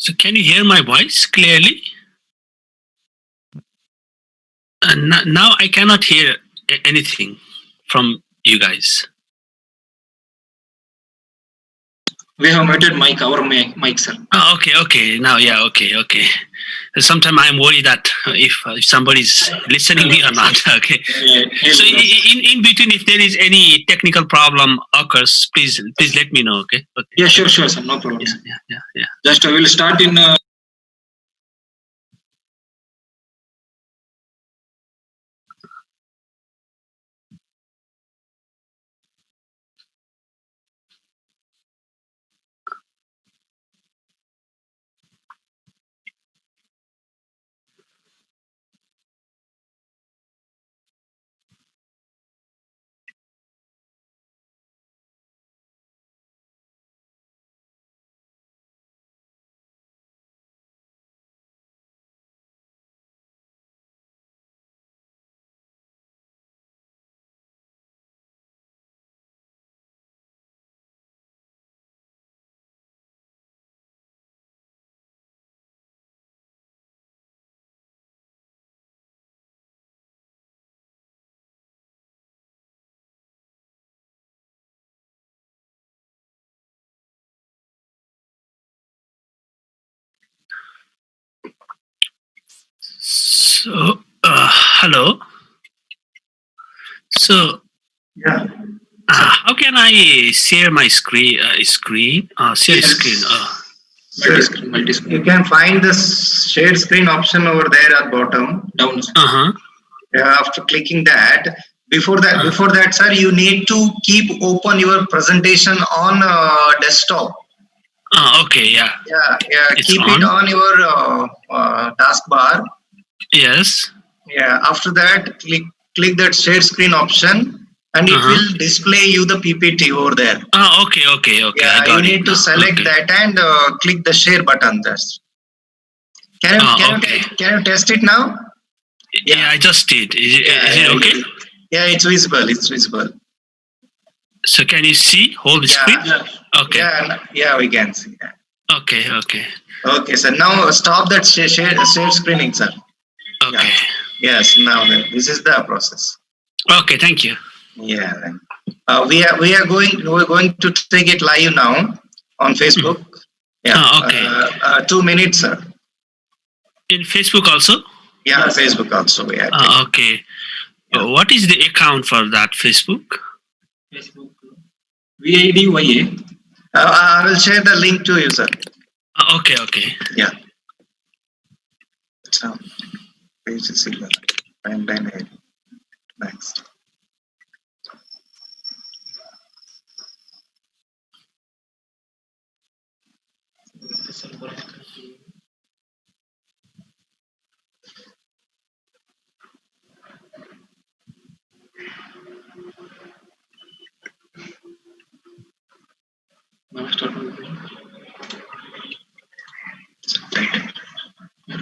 So can you hear my voice clearly? Now I cannot hear anything from you guys. We have muted our mic, sir. Oh, okay. Now, yeah, okay. Sometimes I'm worried that if somebody's listening me or not. Okay. So in between, if there is any technical problem occurs, please let me know. Okay. Yeah, sure, sir. No problem. Yeah. Just I will start in. So hello. So Yeah. how can I share my screen? Share Yes. screen. Multi-screen. You can find the share screen option over there at bottom. Down. After clicking that, before that, sir, you need to keep open your presentation on desktop. Okay. Yeah. It's Keep it on your taskbar. Yes. Yeah. After that, click that share screen option, and it will display you the PPT over there. Okay. Yeah, you need to select that and click the share button. Can you test it now? Yeah, I just did. Is it okay? Yeah, it's visible. It's visible. So can you see whole screen? Okay. Yeah, we can see that. Okay. Okay, so now stop that share screening, sir. Okay. Yeah. Yes, now this is the process. Okay, thank you. Yeah. We're going to take it live now on Facebook. Yeah. Okay. 2 minutes, sir. In Facebook also? Yeah, Facebook also. Yeah. Okay. What is the account for that Facebook? Facebook. VIDYA. I will share the link to you, sir. Okay. Yeah. So, page is silver. Timeline. Next.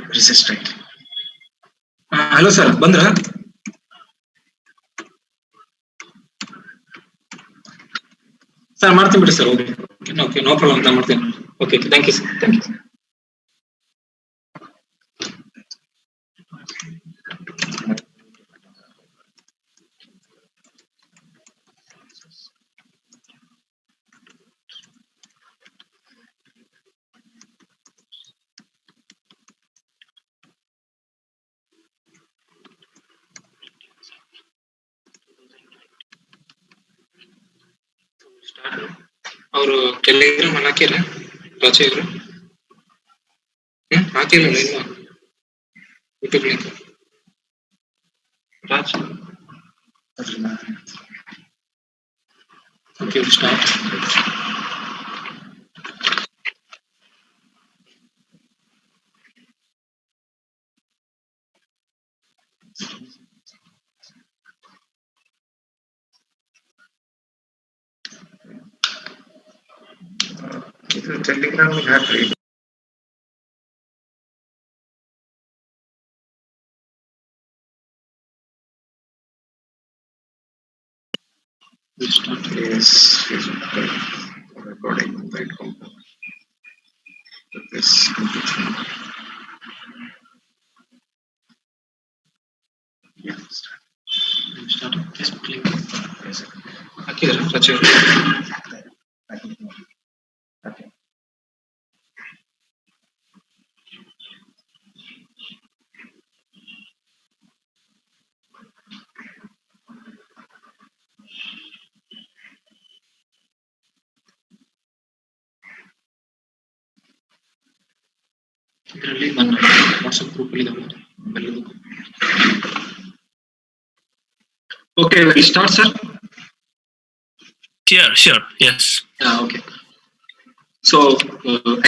Resist right. Hello, sir. Bandra. Sir, ಮಾಡ್ತೀನಿ ಬಿಡಿ sir. Okay, no problem. ನಾನು ಮಾಡ್ತೀನಿ. Okay, thank you, sir. Thank you. ಅವರು Telegram ಅಲ್ಲಿ ಹಾಕಿರ ರಾಜಿ ಅವರು ಹಾಕಿಲ್ಲ ಇನ್ನು YouTube link Raj okay start ಇದು ಟೆಲಿಗ್ರಾಮ್ ಹಾಕ್ರಿ recording. Yes. Yeah. Start. Just click. Yes. Okay, touch it. Okay. ಇದರಲ್ಲಿ ನನ್ನ ವಾಟ್ಸ್ಆಪ್ ಗ್ರೂಪ್ ಇದಾವೆ ಎಲ್ಲದೂ. Okay, we start, sir. Sure. Yes. Okay. So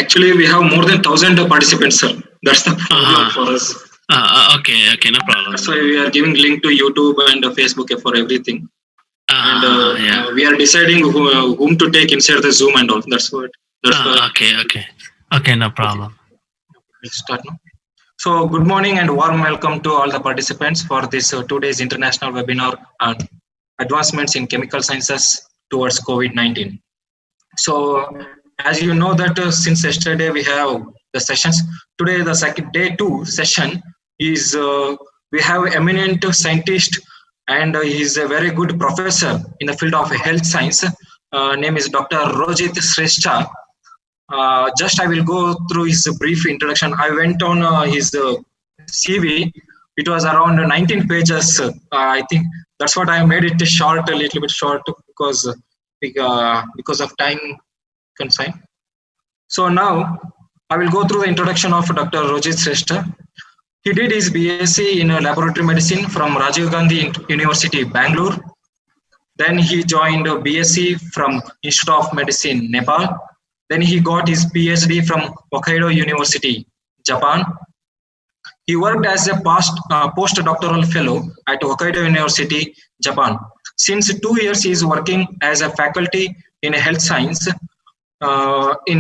actually, we have more than 1,000 participants, sir. That's the problem for us. Okay, no problem. That's why we are giving link to YouTube and Facebook for everything. And we are deciding whom to take inside the Zoom and all. That's what. Okay, no problem. We'll start now. So good morning and warm welcome to all the participants for this 2 days international webinar on advancements in chemical sciences towards COVID-19. So as you know that since yesterday we have the sessions. Today the second day 2 session is we have eminent scientist and he is a very good professor in the field of health science. Name is Dr. Rojit Shrestha. Just I will go through his brief introduction. I went on his CV. It was around 19 pages. I think that's what I made it short, a little bit short because of time constraint. So now I will go through the introduction of Dr. Rojit Shrestha. He did his BSc in laboratory medicine from Rajiv Gandhi University, Bangalore. Then he joined BSc from Institute of Medicine, Nepal. Then he got his PhD from Hokkaido University, Japan. He worked as a postdoctoral fellow at Hokkaido University, Japan. Since 2 years, he is working as a faculty in health science in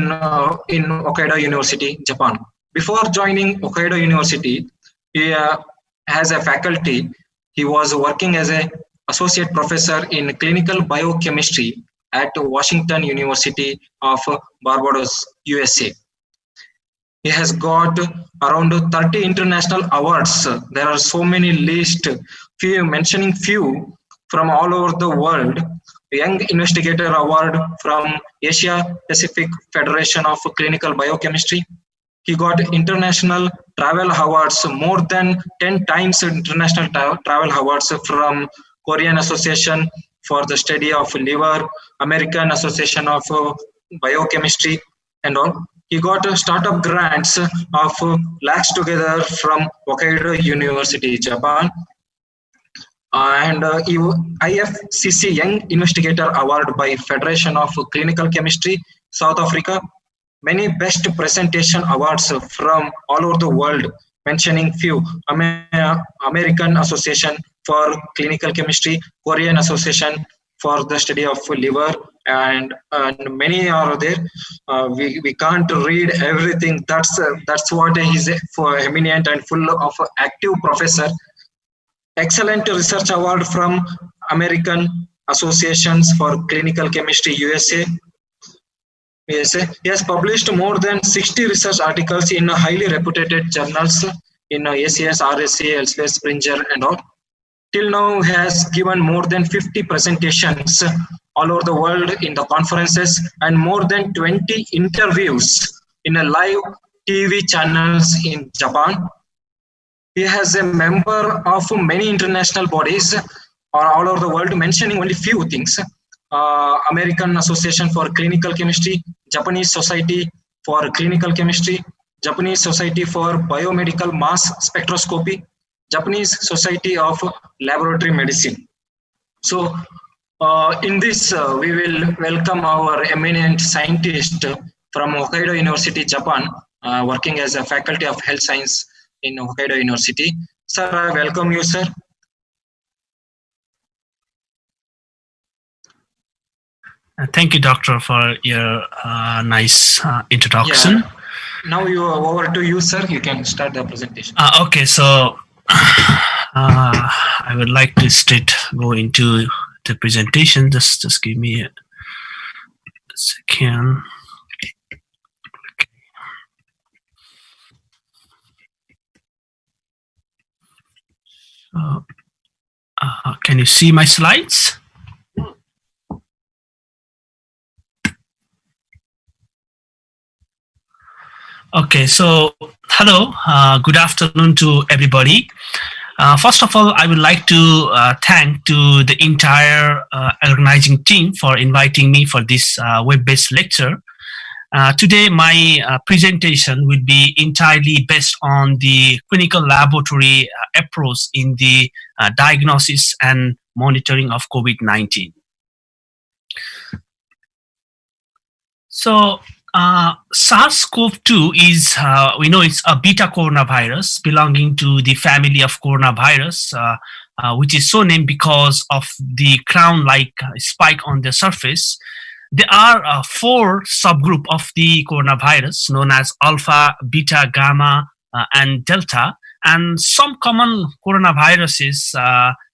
Hokkaido University, Japan. Before joining Hokkaido University, he as a faculty, he was working as an associate professor in clinical biochemistry at Washington University of Barbados, USA. He has got around 30 international awards. There are so many lists, mentioning few from all over the world. Young Investigator Award from Asia Pacific Federation of Clinical Biochemistry. He got international travel awards, more than 10 times international travel awards from Korean Association for the Study of Liver, American Association of Biochemistry and all. He got startup grants of lakhs together from Hokkaido University, Japan. And IFCC Young Investigator Award by Federation of Clinical Chemistry, South Africa. Many best presentation awards from all over the world, mentioning few: American Association for Clinical Chemistry, Korean Association for the Study of Liver, and many are there. We can't read everything. That's what he's for eminent and full of active professor. Excellent Research Award from American Associations for Clinical Chemistry, USA. He has published more than 60 research articles in highly reputed journals in ACS, RSA, Elsevier, Springer and all. Till now, he has given more than 50 presentations all over the world in the conferences and more than 20 interviews in a live TV channels in Japan. He has a member of many international bodies all over the world, mentioning only few things. American Association for Clinical Chemistry, Japanese Society for Clinical Chemistry, Japanese Society for Biomedical Mass Spectroscopy, Japanese Society of Laboratory Medicine. So in this, we will welcome our eminent scientist from Hokkaido University, Japan, working as a faculty of health science in Hokkaido University. Sir, I welcome you, sir. Thank you, Doctor, for your nice introduction. Yeah. Now over to you, sir. You can start the presentation. Okay, so I would like to go into the presentation. Just give me a second. Okay. Can you see my slides? Okay, so hello, good afternoon to everybody. First of all, I would like to thank to the entire organizing team for inviting me for this web-based lecture. Today, my presentation will be entirely based on the clinical laboratory approach in the diagnosis and monitoring of COVID-19. So, SARS-CoV-2 is, we know it's a beta coronavirus belonging to the family of coronavirus, which is so named because of the crown-like spike on the surface. There are 4 subgroups of the coronavirus known as alpha, beta, gamma, and delta. And some common coronaviruses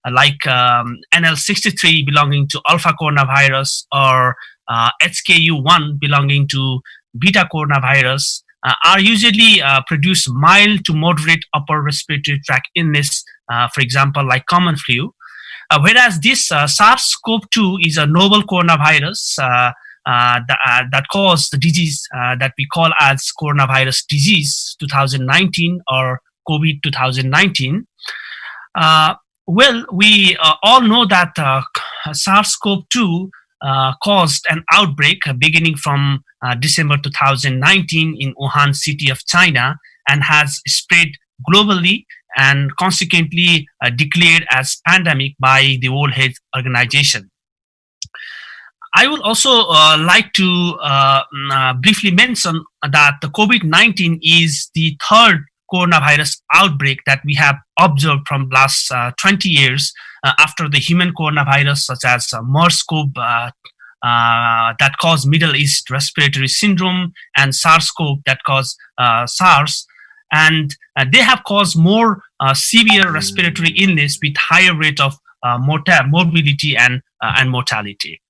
like NL63 belonging to alpha coronavirus or HKU1 belonging to beta coronavirus are usually produce mild to moderate upper respiratory tract illness, for example, like common flu. Whereas this SARS-CoV-2 is a novel coronavirus that caused the disease that we call as coronavirus disease 2019 or COVID 2019. Well, we all know that SARS-CoV-2 caused an outbreak beginning from December 2019 in Wuhan city of China and has spread globally and consequently declared as pandemic by the World Health Organization. I would also like to briefly mention that the COVID-19 is the 3rd coronavirus outbreak that we have observed from last 20 years after the human coronavirus such as MERS-CoV that caused Middle East respiratory syndrome and SARS-CoV that caused SARS. And they have caused more severe respiratory illness with higher rate of morbidity and mortality.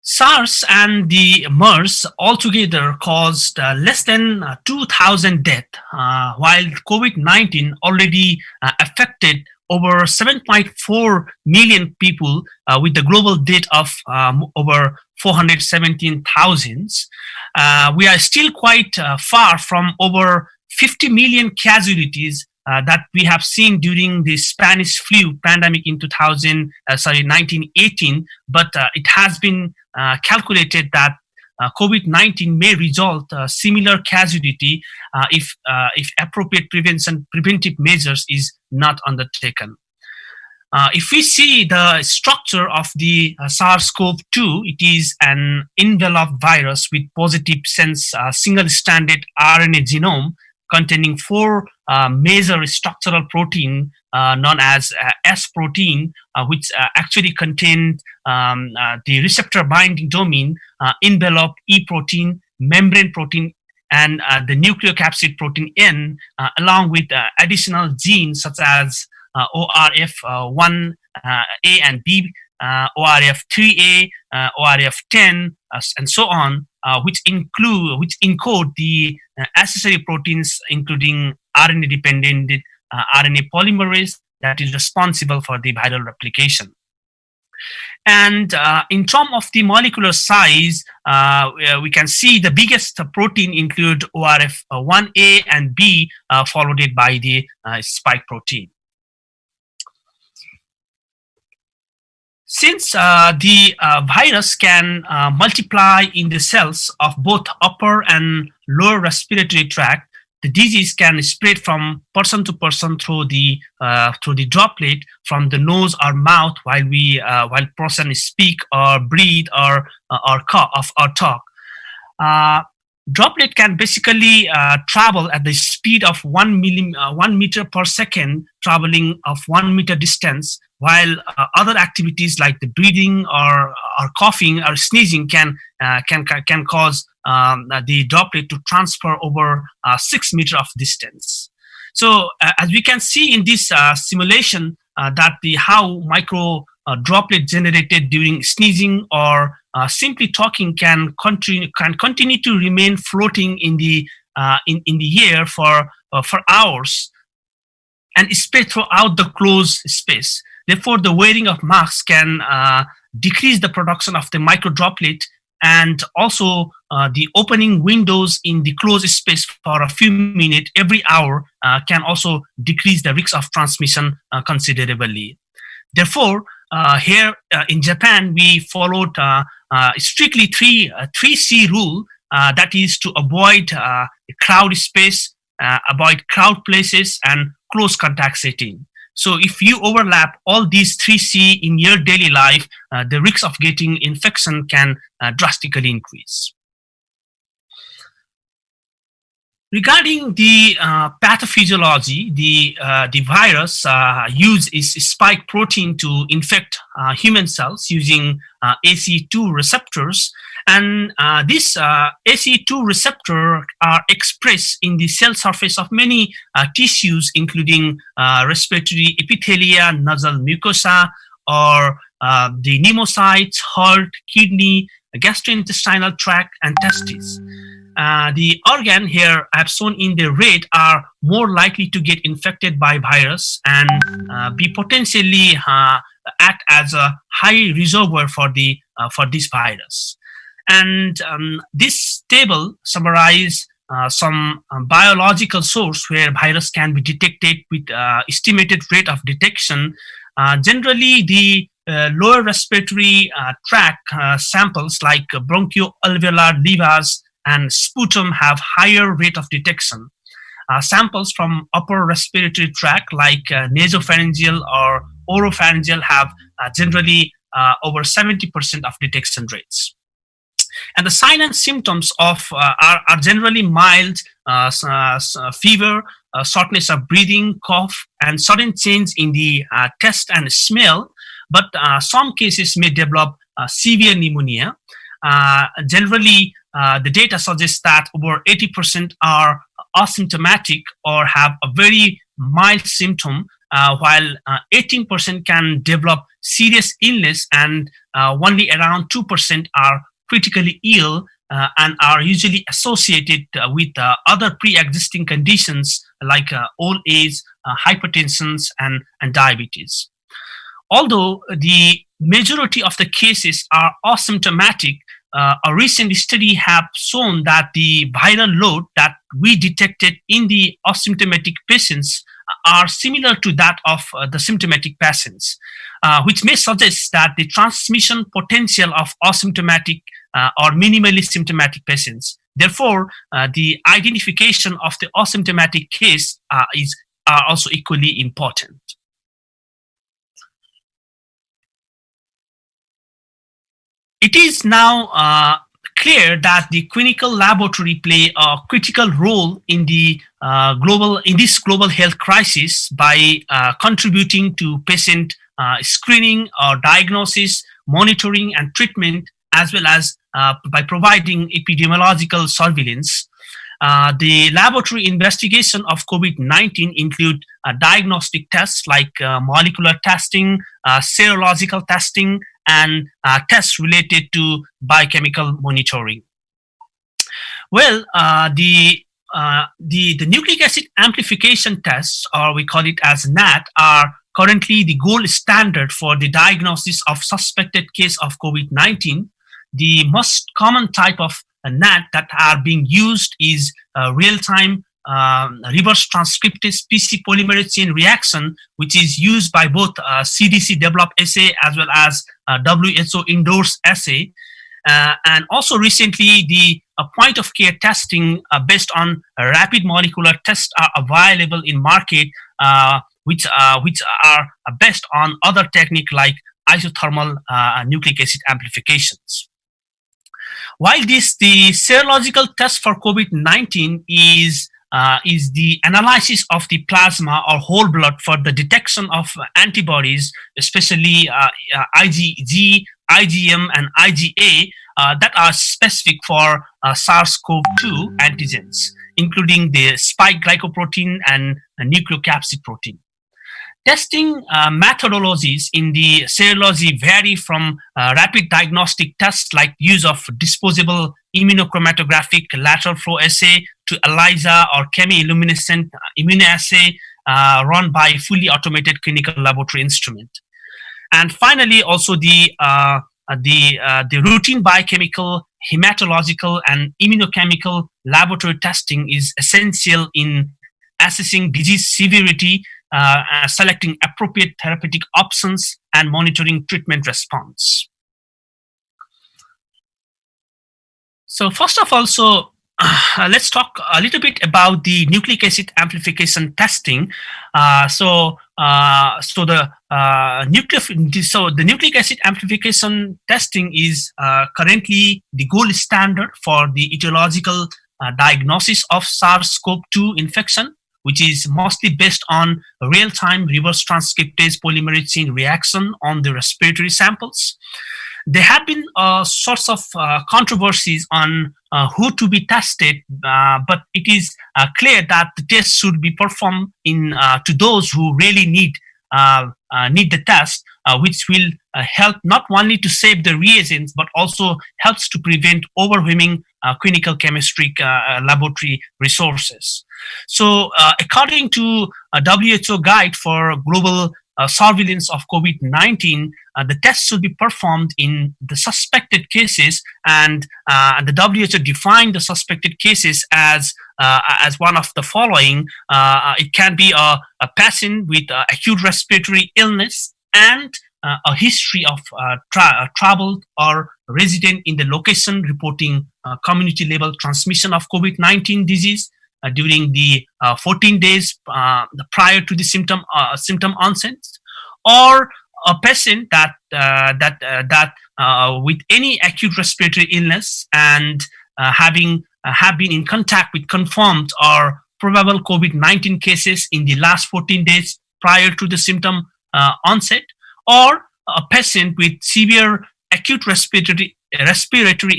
SARS and the MERS altogether caused less than 2,000 deaths, while COVID-19 already affected over 7.4 million people with the global death of over 417,000. We are still quite far from over 50 million casualties that we have seen during the Spanish flu pandemic in 1918, but it has been calculated that COVID-19 may result similar casualty if appropriate preventive measures is not undertaken. If we see the structure of the SARS-CoV-2, it is an enveloped virus with positive sense single-stranded RNA genome containing 4 major structural protein known as S protein, which actually contain the receptor binding domain, envelope E protein, membrane protein, and the nucleocapsid protein N, along with additional genes such as ORF1A and B, ORF3A, ORF10, and so on, which encode the accessory proteins, including RNA-dependent RNA polymerase that is responsible for the viral replication. And in terms of the molecular size, we can see the biggest protein include ORF1A and B, followed by the spike protein. Since the virus can multiply in the cells of both upper and lower respiratory tract, the disease can spread from person to person through the droplet from the nose or mouth while person speak or breathe or cough or talk. Droplet can basically travel at the speed of 1 meter per second, traveling of 1 meter distance, while other activities like the breathing or coughing or sneezing can cause the droplet to transfer over 6 meters of distance. So as we can see in this simulation, that how micro droplet generated during sneezing or simply talking can continue to remain floating in the air for hours. and spread throughout the closed space. Therefore, the wearing of masks can decrease the production of the microdroplet, and also the opening windows in the closed space for a few minutes every hour can also decrease the risk of transmission considerably. Therefore, here in Japan, we followed strictly 3C rule, that is to avoid crowd space, avoid crowd places, and close contact setting. So if you overlap all these 3C in your daily life, the risk of getting infection can drastically increase. Regarding the pathophysiology, the virus uses spike protein to infect human cells using ACE2 receptors, and this ACE2 receptor are expressed in the cell surface of many tissues, including respiratory epithelia, nasal mucosa, or the pneumocytes, heart, kidney, gastrointestinal tract, and testes. The organ here I have shown in the red are more likely to get infected by virus and be potentially act as a high reservoir for this virus. And this table summarizes some biological source where virus can be detected with estimated rate of detection. Generally, the lower respiratory tract samples like bronchoalveolar lavas and sputum have higher rate of detection. Samples from upper respiratory tract like nasopharyngeal or oropharyngeal have generally over 70% of detection rates. And the signs and symptoms of are generally mild fever, shortness of breathing, cough, and sudden change in the taste and smell. But some cases may develop severe pneumonia. Generally, the data suggests that over 80% are asymptomatic or have a very mild symptom, while 18% can develop serious illness, and only around 2% are critically ill and are usually associated with other pre-existing conditions like old age, hypertension, and diabetes. Although the majority of the cases are asymptomatic, a recent study have shown that the viral load that we detected in the asymptomatic patients are similar to that of the symptomatic patients, which may suggest that the transmission potential of asymptomatic or minimally symptomatic patients. Therefore, the identification of the asymptomatic case is also equally important. It is now clear that the clinical laboratory play a critical role in the this global health crisis by contributing to patient screening or diagnosis, monitoring, and treatment, as well as by providing epidemiological surveillance. The laboratory investigation of COVID-19 include diagnostic tests like molecular testing, serological testing, and tests related to biochemical monitoring. Well, the nucleic acid amplification tests, or we call it as NAT, are currently the gold standard for the diagnosis of suspected case of COVID-19. The most common type of NAT that are being used is real-time reverse transcriptase PC polymerase chain reaction, which is used by both CDC developed assay as well as WHO endorsed assay. And also recently, the point of care testing based on rapid molecular tests are available in market, which are based on other technique like isothermal nucleic acid amplifications. While the serological test for COVID-19 is the analysis of the plasma or whole blood for the detection of antibodies, especially IgG, IgM, and IgA that are specific for SARS-CoV-2 antigens, including the spike glycoprotein and nucleocapsid protein. Testing methodologies in the serology vary from rapid diagnostic tests like use of disposable immunochromatographic lateral flow assay to ELISA or chemiluminescent immunoassay run by fully automated clinical laboratory instrument. And finally, also the routine biochemical, hematological, and immunochemical laboratory testing is essential in assessing disease severity, selecting appropriate therapeutic options, and monitoring treatment response. So first of all, let's talk a little bit about the nucleic acid amplification testing. The nucleic acid amplification testing is currently the gold standard for the etiological diagnosis of SARS-CoV-2 infection, which is mostly based on real-time reverse transcriptase polymerase chain reaction on the respiratory samples. There have been sorts of controversies on who to be tested, but it is clear that the test should be performed to those who really need the test, which will help not only to save the reagents, but also helps to prevent overwhelming clinical chemistry laboratory resources. So according to a WHO guide for global surveillance of COVID-19, the test should be performed in the suspected cases, and the WHO defined the suspected cases as one of the following. It can be a patient with acute respiratory illness and a history of travel or resident in the location reporting community level transmission of COVID-19 disease during the 14 days prior to the symptom onset, or a patient that with any acute respiratory illness and have been in contact with confirmed or probable COVID-19 cases in the last 14 days prior to the symptom onset, or a patient with severe acute respiratory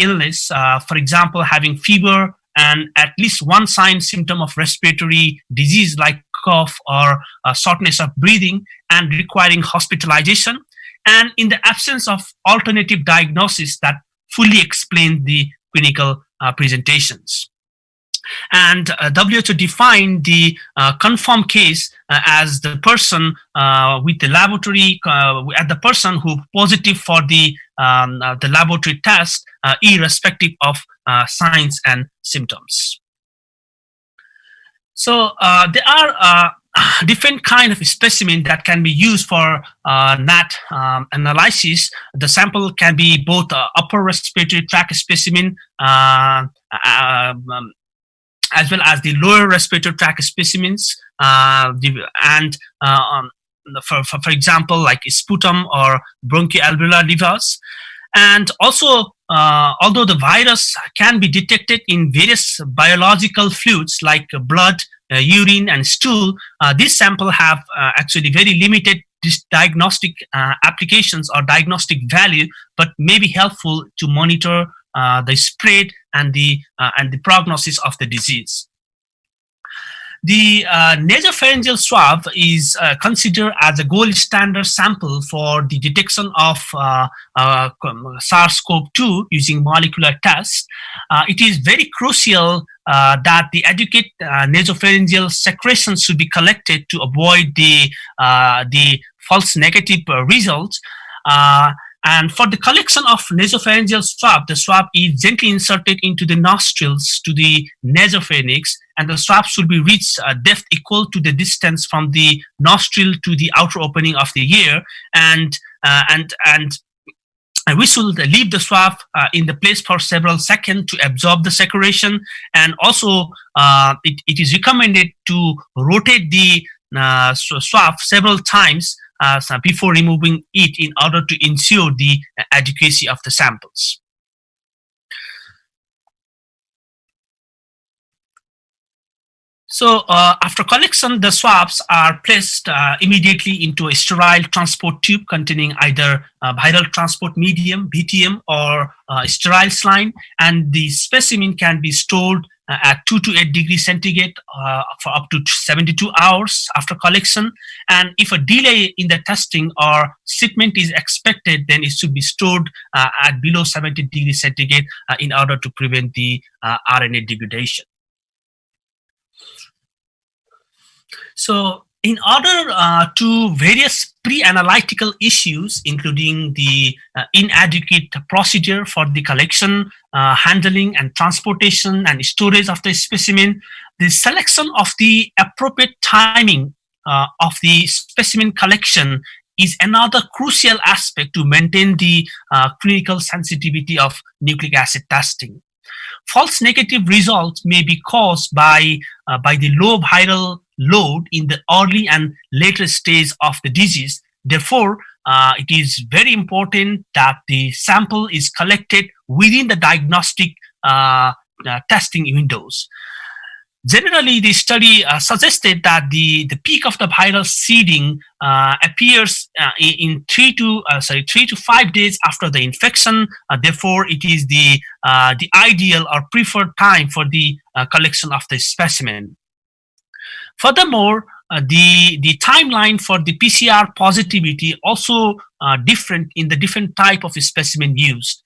illness, for example, having fever and at least one symptom of respiratory disease like cough or shortness of breathing and requiring hospitalization, and in the absence of alternative diagnosis that fully explain the clinical presentations. And WHO defined the confirmed case as the person with the laboratory, the person who positive for the laboratory test, irrespective of signs and symptoms. So there are different kind of specimen that can be used for NAT analysis. The sample can be both upper respiratory tract specimen as well as the lower respiratory tract specimens, for example, like sputum or bronchoalveolar levers. And also, although the virus can be detected in various biological fluids like blood, urine, and stool, these samples have actually very limited diagnostic applications or diagnostic value, but may be helpful to monitor the spread and the prognosis of the disease. The nasopharyngeal swab is considered as a gold standard sample for the detection of SARS-CoV-2 using molecular tests. It is very crucial that the adequate nasopharyngeal secretions should be collected to avoid the false negative results. And for the collection of nasopharyngeal swab, the swab is gently inserted into the nostrils to the nasopharynx, and the swab should be reached depth equal to the distance from the nostril to the outer opening of the ear, and we should leave the swab in the place for several seconds to absorb the secretion. And also, it is recommended to rotate the swab several times before removing it in order to ensure the adequacy of the samples. So after collection, the swabs are placed immediately into a sterile transport tube containing either viral transport medium, VTM, or sterile saline, and the specimen can be stored at 2 to 8 degrees centigrade for up to 72 hours after collection. And if a delay in the testing or shipment is expected, then it should be stored at below 70 degrees centigrade in order to prevent the RNA degradation. So In order to various pre-analytical issues, including the inadequate procedure for the collection, handling, and transportation and storage of the specimen, the selection of the appropriate timing of the specimen collection is another crucial aspect to maintain the clinical sensitivity of nucleic acid testing. False negative results may be caused by the low viral load in the early and later stage of the disease. Therefore, it is very important that the sample is collected within the diagnostic testing windows. Generally, the study suggested that the peak of the viral seeding appears in 3 to 5 days after the infection. Therefore, it is the ideal or preferred time for the collection of the specimen. Furthermore, the timeline for the PCR positivity also different in the different type of specimen used.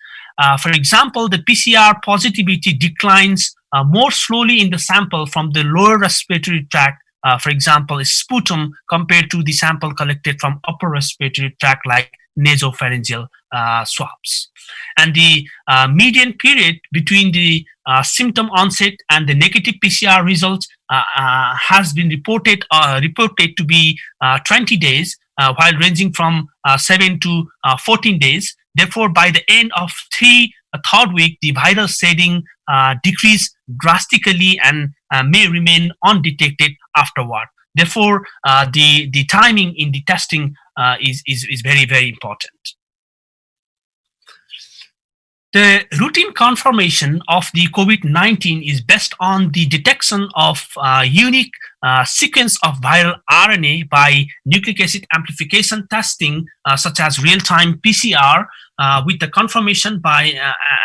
For example, the PCR positivity declines more slowly in the sample from the lower respiratory tract, for example, sputum, compared to the sample collected from upper respiratory tract like nasopharyngeal swabs. And the median period between the symptom onset and the negative PCR results has been reported to be 20 days, while ranging from 7 to 14 days. Therefore, by the end of third week, the viral shedding decrease drastically and may remain undetected afterward. Therefore, the timing in the testing is very, very important. The routine confirmation of the COVID-19 is based on the detection of unique sequence of viral RNA by nucleic acid amplification testing, such as real-time PCR, with the confirmation by,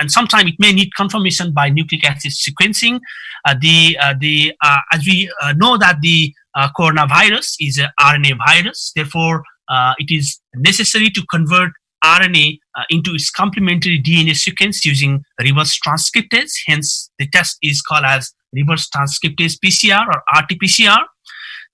and sometimes it may need confirmation by nucleic acid sequencing. As we know that the coronavirus is an RNA virus, therefore it is necessary to convert RNA into its complementary DNA sequence using reverse transcriptase. Hence, the test is called as reverse transcriptase PCR or RT-PCR.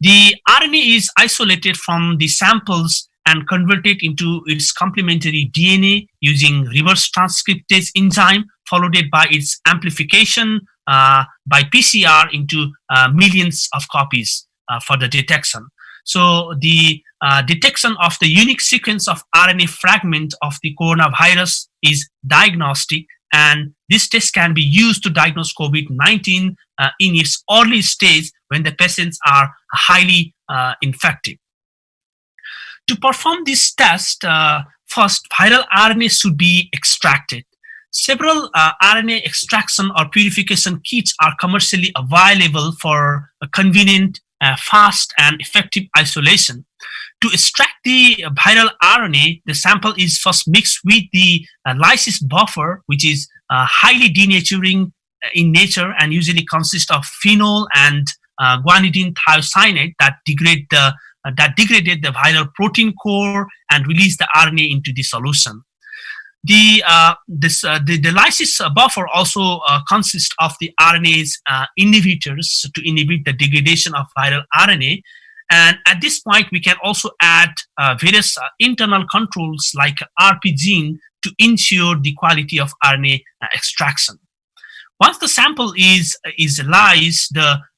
The RNA is isolated from the samples and converted into its complementary DNA using reverse transcriptase enzyme, followed by its amplification by PCR into millions of copies for the detection. So the detection of the unique sequence of RNA fragment of the coronavirus is diagnostic, and this test can be used to diagnose COVID-19 in its early stage when the patients are highly infected. To perform this test, first viral RNA should be extracted. Several RNA extraction or purification kits are commercially available for a convenient, fast, and effective isolation. To extract the viral RNA, the sample is first mixed with the lysis buffer, which is highly denaturing in nature and usually consists of phenol and guanidine thiocyanate that degraded the viral protein core and release the RNA into the solution. The lysis buffer also consists of the RNase inhibitors to inhibit the degradation of viral RNA. And at this point, we can also add various internal controls like RP gene to ensure the quality of RNA extraction. Once the sample is lysed,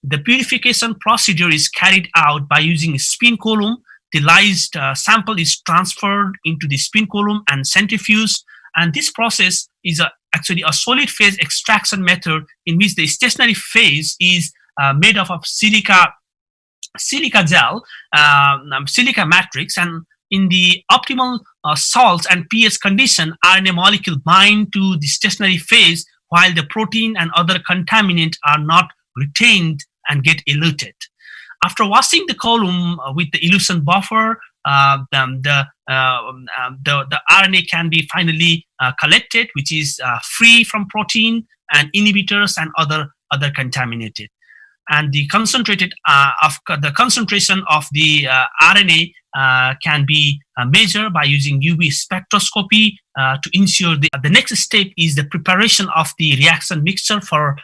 the purification procedure is carried out by using a spin column. The lysed sample is transferred into the spin column and centrifuged. And this process is actually a solid phase extraction method in which the stationary phase is made up of silica gel, silica matrix, and in the optimal salts and pH condition, RNA molecule bind to the stationary phase while the protein and other contaminants are not retained and get eluted. After washing the column with the elution buffer, the RNA can be finally collected, which is free from protein and inhibitors and other contaminated. And the concentration of the RNA can be measured by using UV spectroscopy to ensure the next step is the preparation of the reaction mixture for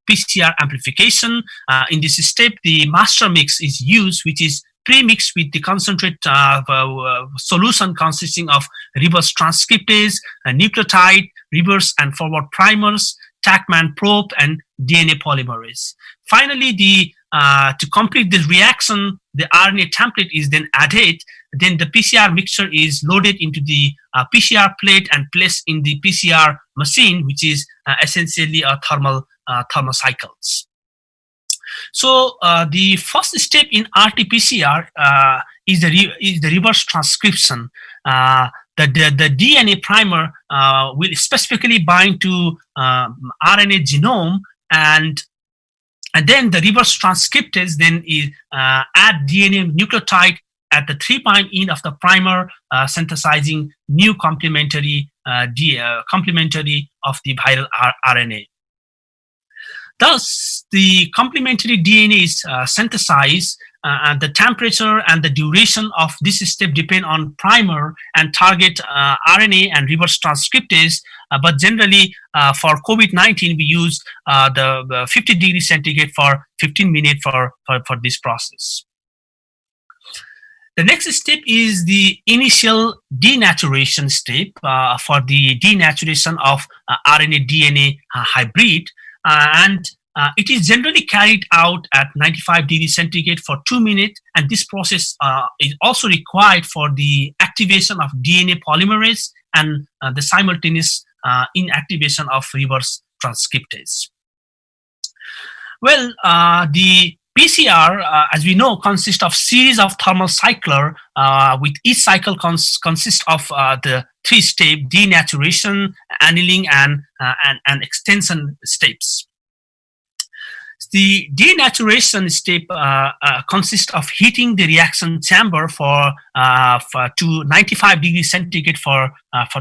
PCR amplification. In this step, the master mix is used, which is pre-mixed with the concentrate solution consisting of reverse transcriptase, nucleotide, reverse and forward primers, TACMAN probe, and DNA polymerase. Finally, to complete this reaction, the RNA template is then added. Then the PCR mixture is loaded into the PCR plate and placed in the PCR machine, which is essentially a thermocycles. So the first step in RT-PCR is the reverse transcription. The DNA primer will specifically bind to RNA genome, and then the reverse transcriptase then is add DNA nucleotide at the 3' end of the primer, synthesizing new complementary of the viral RNA. Thus, the complementary DNA is synthesized, and the temperature and the duration of this step depend on primer and target RNA and reverse transcriptase. But generally, for COVID-19, we use the 50 degrees centigrade for 15 minutes for this process. The next step is the initial denaturation step for the denaturation of RNA-DNA hybrid, and it is generally carried out at 95 degrees centigrade for 2 minutes, and this process is also required for the activation of DNA polymerase and the simultaneous inactivation of reverse transcriptase. Well, the PCR, as we know, consists of series of thermal cycler, with each cycle consists of the 3-step denaturation, annealing, and extension steps. The denaturation step consists of heating the reaction chamber to 95 degrees centigrade for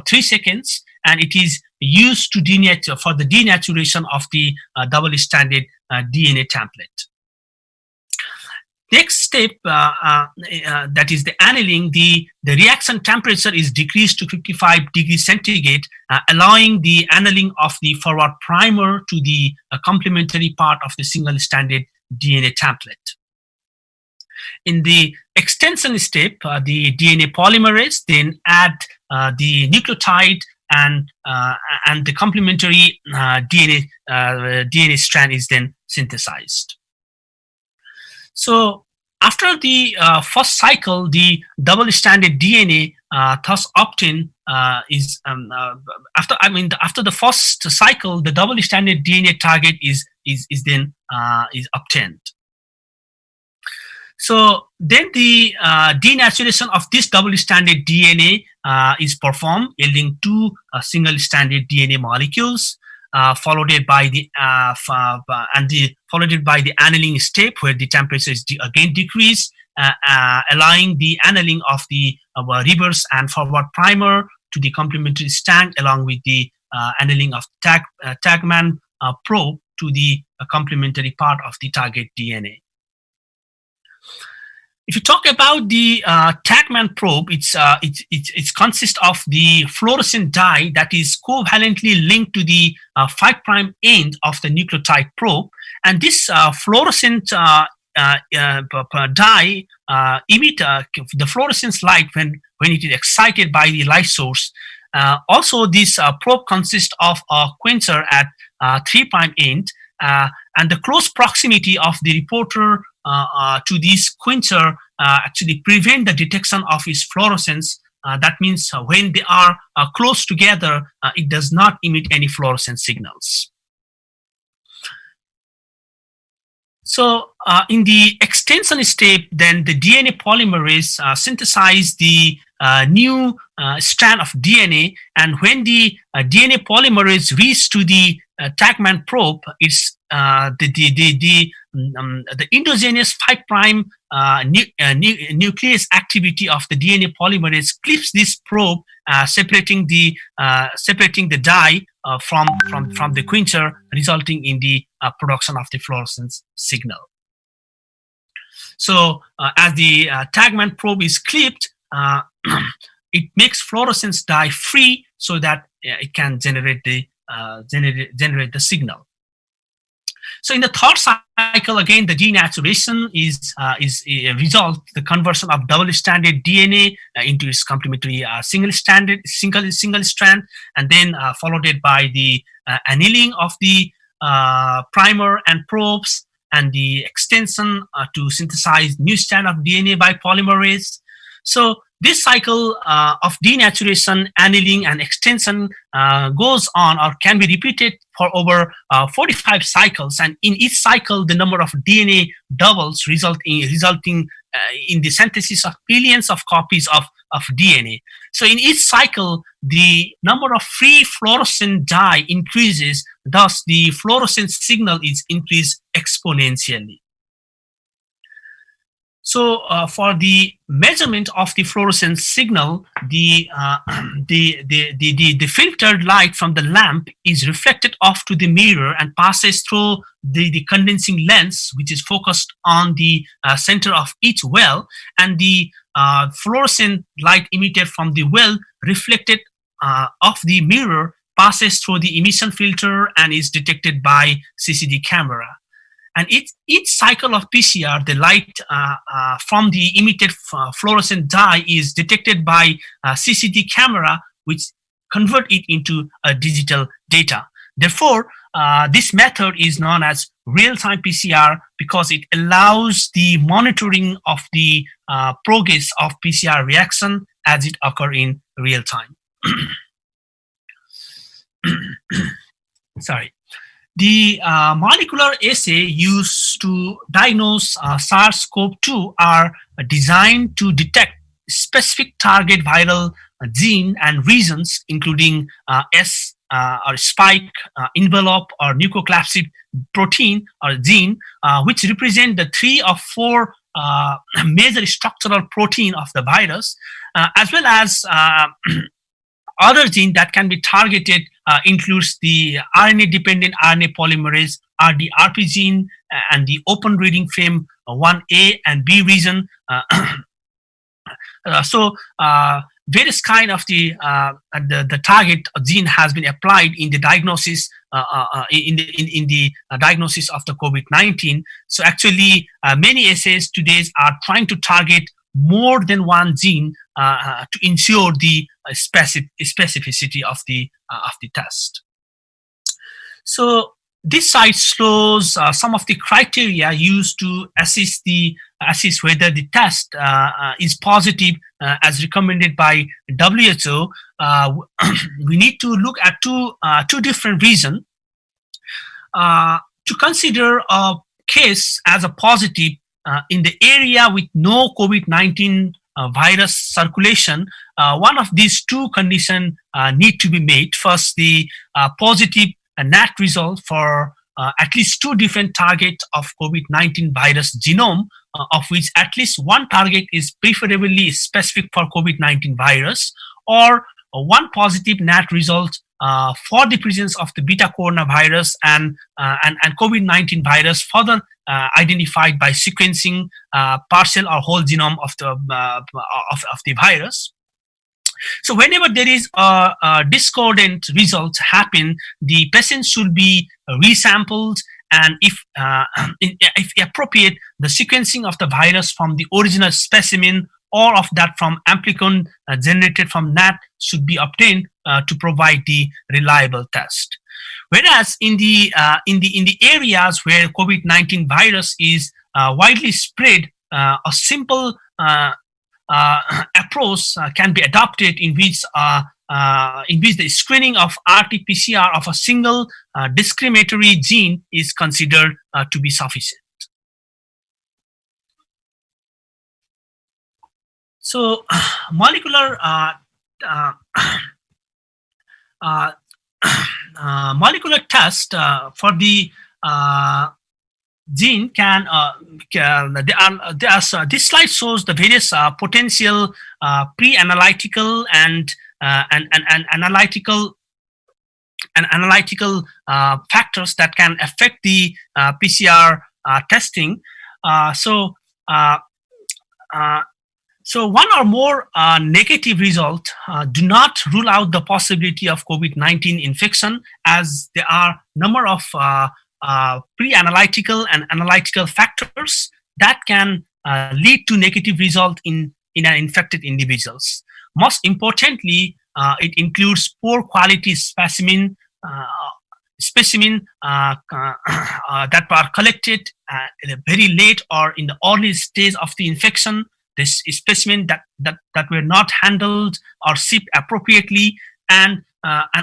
3 seconds, and it is used to for the denaturation of the double-stranded DNA template. Next step, that is the annealing, the reaction temperature is decreased to 55 degrees centigrade, allowing the annealing of the forward primer to the complementary part of the single-stranded DNA template. In the extension step, the DNA polymerase then add the nucleotide and the complementary DNA strand is then synthesized. So after the first cycle, the double-stranded DNA thus obtained is after the first cycle, the double-stranded DNA target is obtained. So then the denaturation of this double-stranded DNA is performed, yielding 2 single-stranded DNA molecules. Followed by the annealing step, where the temperature is again decreased, allowing the annealing of the reverse and forward primer to the complementary strand, along with the annealing of TACMAN probe to the complementary part of the target DNA. If you talk about the TACMAN probe, it consists of the fluorescent dye that is covalently linked to the 5' end of the nucleotide probe, and this fluorescent dye emit the fluorescence light when it is excited by the light source. Also, this probe consists of a quencher at 3' end, and the close proximity of the reporter to this quencher actually prevent the detection of its fluorescence. That means when they are close together, it does not emit any fluorescent signals. So in the extension step, then the DNA polymerase synthesize the new strand of DNA, and when the DNA polymerase reaches to the TACMAN probe, it's the endogenous 5' nuclease activity of the DNA polymerase clips this probe, separating the dye from the quencher, resulting in the production of the fluorescence signal. So as the TACMAN probe is clipped, it makes fluorescence dye free so that it can generate the signal. So in the third cycle, again, the denaturation is a result, the conversion of double-stranded DNA into its complementary single strand, and then followed by the annealing of the primer and probes, and the extension to synthesize new strand of DNA by polymerase. So this cycle of denaturation, annealing, and extension goes on or can be repeated for over 45 cycles, and in each cycle the number of DNA doubles, resulting in the synthesis of billions of copies of DNA. So in each cycle the number of free fluorescent dye increases, thus the fluorescence signal is increased exponentially. So for the measurement of the fluorescence signal, the filtered light from the lamp is reflected off to the mirror and passes through the condensing lens, which is focused on the center of each well, and the fluorescent light emitted from the well reflected off the mirror passes through the emission filter and is detected by CCD camera. And each cycle of PCR, the light from the emitted fluorescent dye is detected by CCD camera, which convert it into digital data. Therefore, this method is known as real-time PCR because it allows the monitoring of the progress of PCR reaction as it occurs in real time. Sorry. The molecular assay used to diagnose SARS-CoV-2 are designed to detect specific target viral gene and regions, including S or spike, envelope, or nucleocapsid protein or gene, which represent the 3 or 4 major structural protein of the virus, as well as other gene that can be targeted includes the RNA-dependent RNA polymerase, RDRP gene, and the open reading frame 1A and B region. So various kind of the target gene has been applied in the diagnosis in the diagnosis of the COVID-19. So actually, many assays today are trying to target more than one gene to ensure the specificity of the test. So this slide shows some of the criteria used to assess whether the test is positive as recommended by WHO. We need to look at two different reasons. To consider a case as a positive in the area with no COVID-19 virus circulation, one of these two conditions need to be made. First, the positive NAT result for at least 2 different targets of COVID-19 virus genome, of which at least one target is preferably specific for COVID-19 virus, or one positive NAT result for the presence of the beta coronavirus and COVID-19 virus further identified by sequencing partial or whole genome of the virus. So whenever there is a discordant result happen, the patient should be resampled, and if appropriate, the sequencing of the virus from the original specimen or of that from amplicon generated from NAT should be obtained to provide the reliable test. Whereas in the areas where COVID-19 virus is widely spread, a simple approach can be adopted in which the screening of RT-PCR of a single discriminatory gene is considered to be sufficient. So, molecular test for the gene this slide shows the various potential pre-analytical and analytical factors that can affect the PCR testing. So one or more negative results do not rule out the possibility of COVID-19 infection, as there are number of pre-analytical and analytical factors that can lead to negative result in an infected individuals. Most importantly, it includes poor quality specimen that are collected very late or in the early stage of the infection. This specimen that were not handled or shipped appropriately, and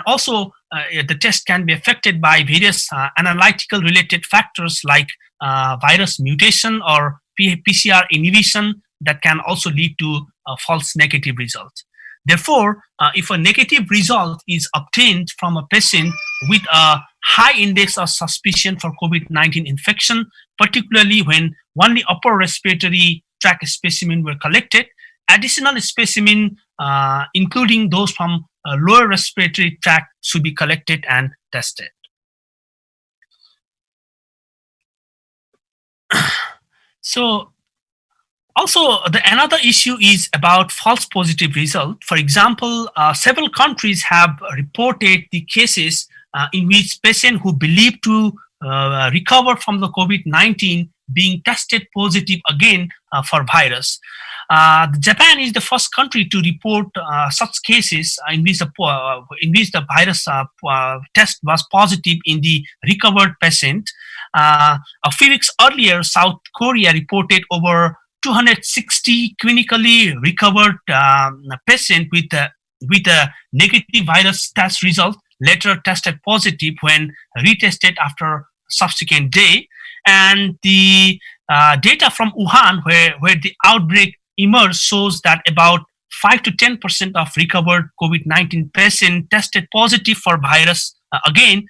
also the test can be affected by various analytical related factors like virus mutation or PCR inhibition that can also lead to false negative results. Therefore, if a negative result is obtained from a patient with a high index of suspicion for COVID-19 infection, particularly when only upper respiratory tract specimen were collected, additional specimen, including those from lower respiratory tract, should be collected and tested. So, also, another issue is about false positive result. For example, several countries have reported the cases in which patients who believed to recover from the COVID-19 being tested positive again for virus. Japan is the first country to report such cases in which the virus test was positive in the recovered patient. A few weeks earlier, South Korea reported over 260 clinically recovered patients with a negative virus test result later tested positive when retested after subsequent day. And the data from Wuhan, where the outbreak emerged, shows that about 5 to 10% of recovered COVID-19 patients tested positive for virus. Again,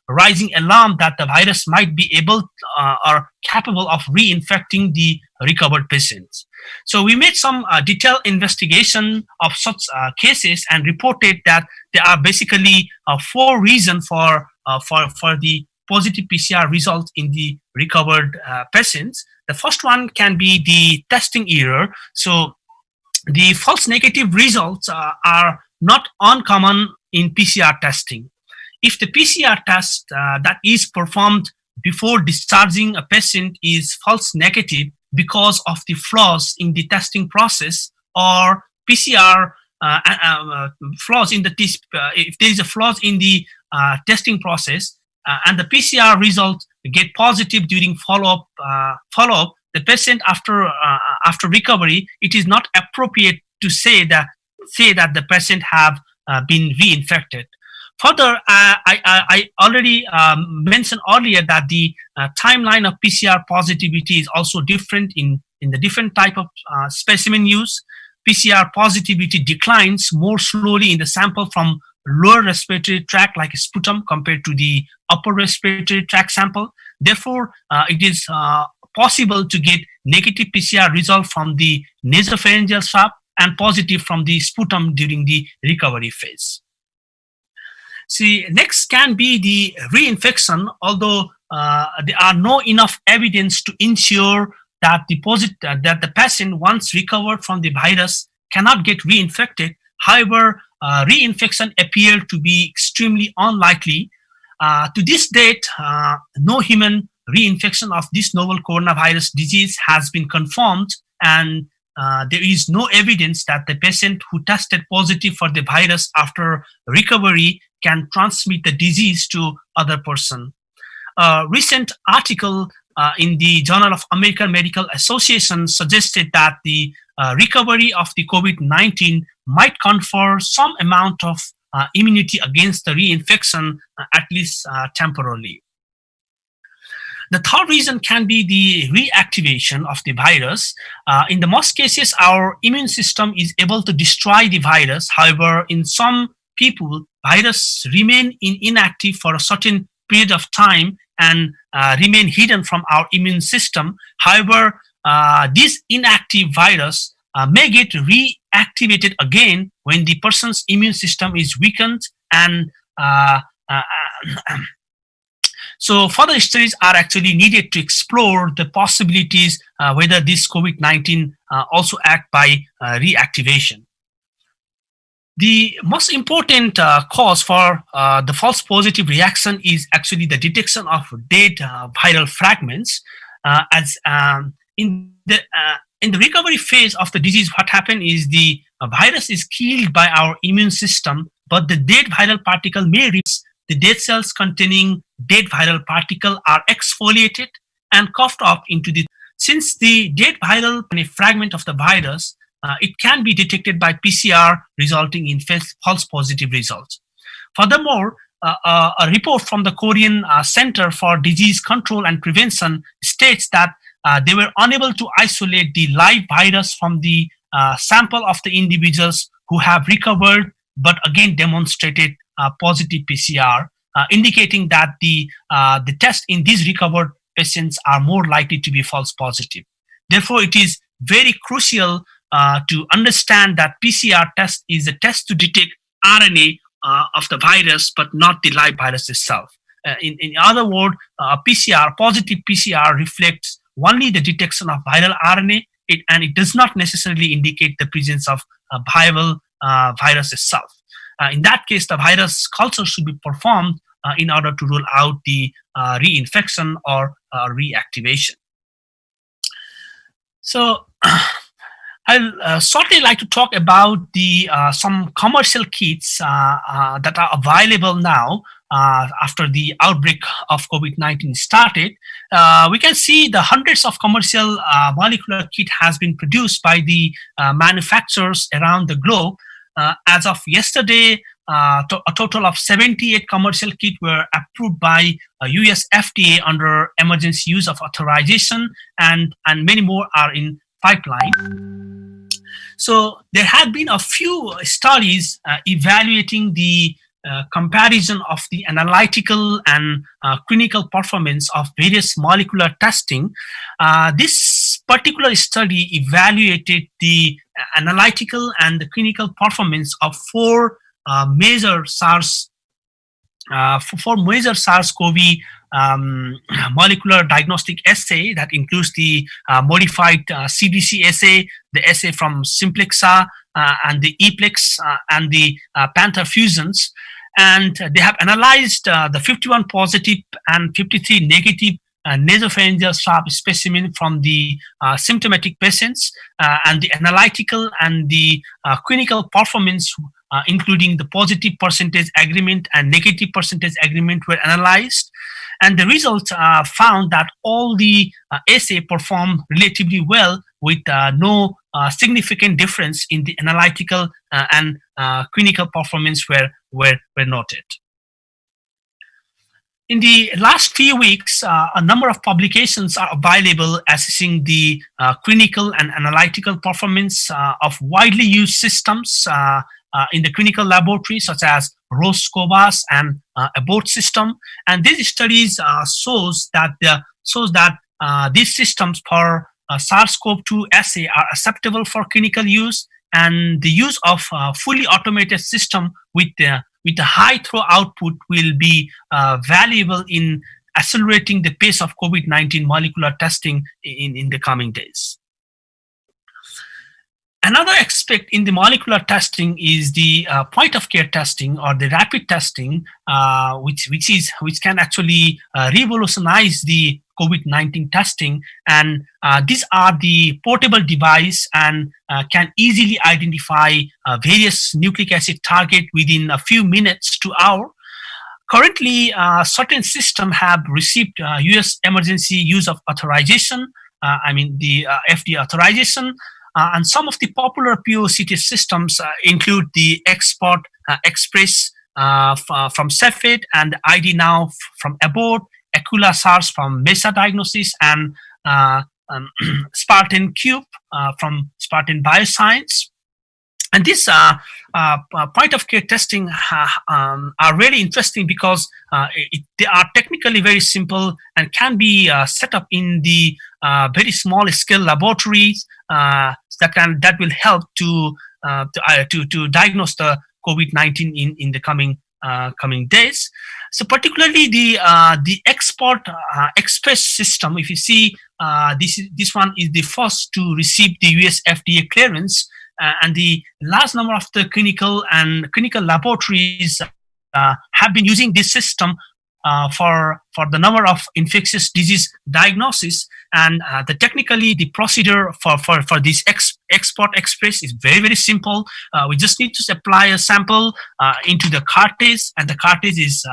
rising alarm that the virus might be able or capable of reinfecting the recovered patients. So we made some detailed investigation of such cases and reported that there are basically 4 reasons for the positive PCR results in the recovered patients. The first one can be the testing error. So the false negative results are not uncommon in PCR testing. If the PCR test that is performed before discharging a patient is false negative because of the flaws in the testing process, or PCR flaws in the if there is a flaws in the testing process and the PCR results get positive during follow-up, the patient after recovery, it is not appropriate to say that the patient have been reinfected. Further, I already mentioned earlier that the timeline of PCR positivity is also different in the different type of specimen use. PCR positivity declines more slowly in the sample from lower respiratory tract like sputum compared to the upper respiratory tract sample. Therefore, it is possible to get negative PCR result from the nasopharyngeal swab and positive from the sputum during the recovery phase. See, next can be the reinfection, although there are no enough evidence to ensure that the patient once recovered from the virus cannot get reinfected. However, reinfection appeared to be extremely unlikely. To this date, no human reinfection of this novel coronavirus disease has been confirmed, and there is no evidence that the patient who tested positive for the virus after recovery can transmit the disease to other person. A recent article in the Journal of American Medical Association suggested that the recovery of the COVID-19 might confer some amount of immunity against the reinfection, at least temporarily. The third reason can be the reactivation of the virus. In the most cases, our immune system is able to destroy the virus. However, in some people, virus remain inactive for a certain period of time and remain hidden from our immune system. However, this inactive virus may get reactivated again when the person's immune system is weakened, and so further studies are actually needed to explore the possibilities whether this COVID-19 also act by reactivation. The most important cause for the false positive reaction is actually the detection of dead viral fragments. As in the recovery phase of the disease, what happened is the virus is killed by our immune system, but the dead viral particle may reach the dead cells containing dead viral particle are exfoliated and coughed up into the. Since the dead viral fragment of the virus, it can be detected by PCR, resulting in false positive results. Furthermore, a report from the Korean Center for Disease Control and Prevention states that they were unable to isolate the live virus from the sample of the individuals who have recovered, but again demonstrated positive PCR, indicating that the test in these recovered patients are more likely to be false positive. Therefore, it is very crucial to understand that PCR test is a test to detect RNA of the virus, but not the live virus itself. In other words, positive PCR reflects only the detection of viral RNA, and it does not necessarily indicate the presence of a viral virus itself. In that case, the virus culture should be performed in order to rule out the reinfection or reactivation. So, I'll shortly like to talk about the some commercial kits that are available now after the outbreak of COVID-19 started. We can see the hundreds of commercial molecular kit has been produced by the manufacturers around the globe. As of yesterday, a total of 78 commercial kits were approved by US FDA under emergency use of authorization, and many more are in pipeline. So there have been a few studies evaluating the comparison of the analytical and clinical performance of various molecular testing. This particular study evaluated the analytical and the clinical performance of four major SARS-CoV molecular diagnostic assay that includes the modified CDC assay, the assay from Simplexa, and the Eplex, and the Panther fusions. And they have analyzed the 51 positive and 53 negative nasopharyngeal swab specimen from the symptomatic patients, and the analytical and the clinical performance, including the positive percentage agreement and negative percentage agreement, were analyzed. And the results found that all the assay performed relatively well, with no significant difference in the analytical and clinical performance were noted. In the last few weeks, a number of publications are available assessing the clinical and analytical performance of widely used systems in the clinical laboratory, such as Roche-Cobas and Abbott system. And these studies shows that these systems for SARS-CoV-2 assay are acceptable for clinical use, and the use of fully automated system with a high throw output will be valuable in accelerating the pace of COVID-19 molecular testing in the coming days. Another aspect in the molecular testing is the point of care testing, or the rapid testing, which can actually revolutionize the COVID-19 testing. And these are the portable device and can easily identify various nucleic acid target within a few minutes to hours. Currently, certain systems have received US emergency use of authorization, the FDA authorization. And some of the popular POC test systems include the Export Express from Cepheid, and ID Now from Abbott, Aquila SARS from Mesa Diagnosis, and Spartan Cube from Spartan Bioscience. And this point of care testing are really interesting because they are technically very simple and can be set up in the very small scale laboratories that will help to diagnose the COVID-19 in the coming days. So particularly the Export Express system, if you see, this one is the first to receive the US FDA clearance. and the large number of the clinical laboratories have been using this system for the number of infectious disease diagnosis. And technically the procedure for this export express is very simple. We just need to apply a sample into the cartridge, and the cartridge is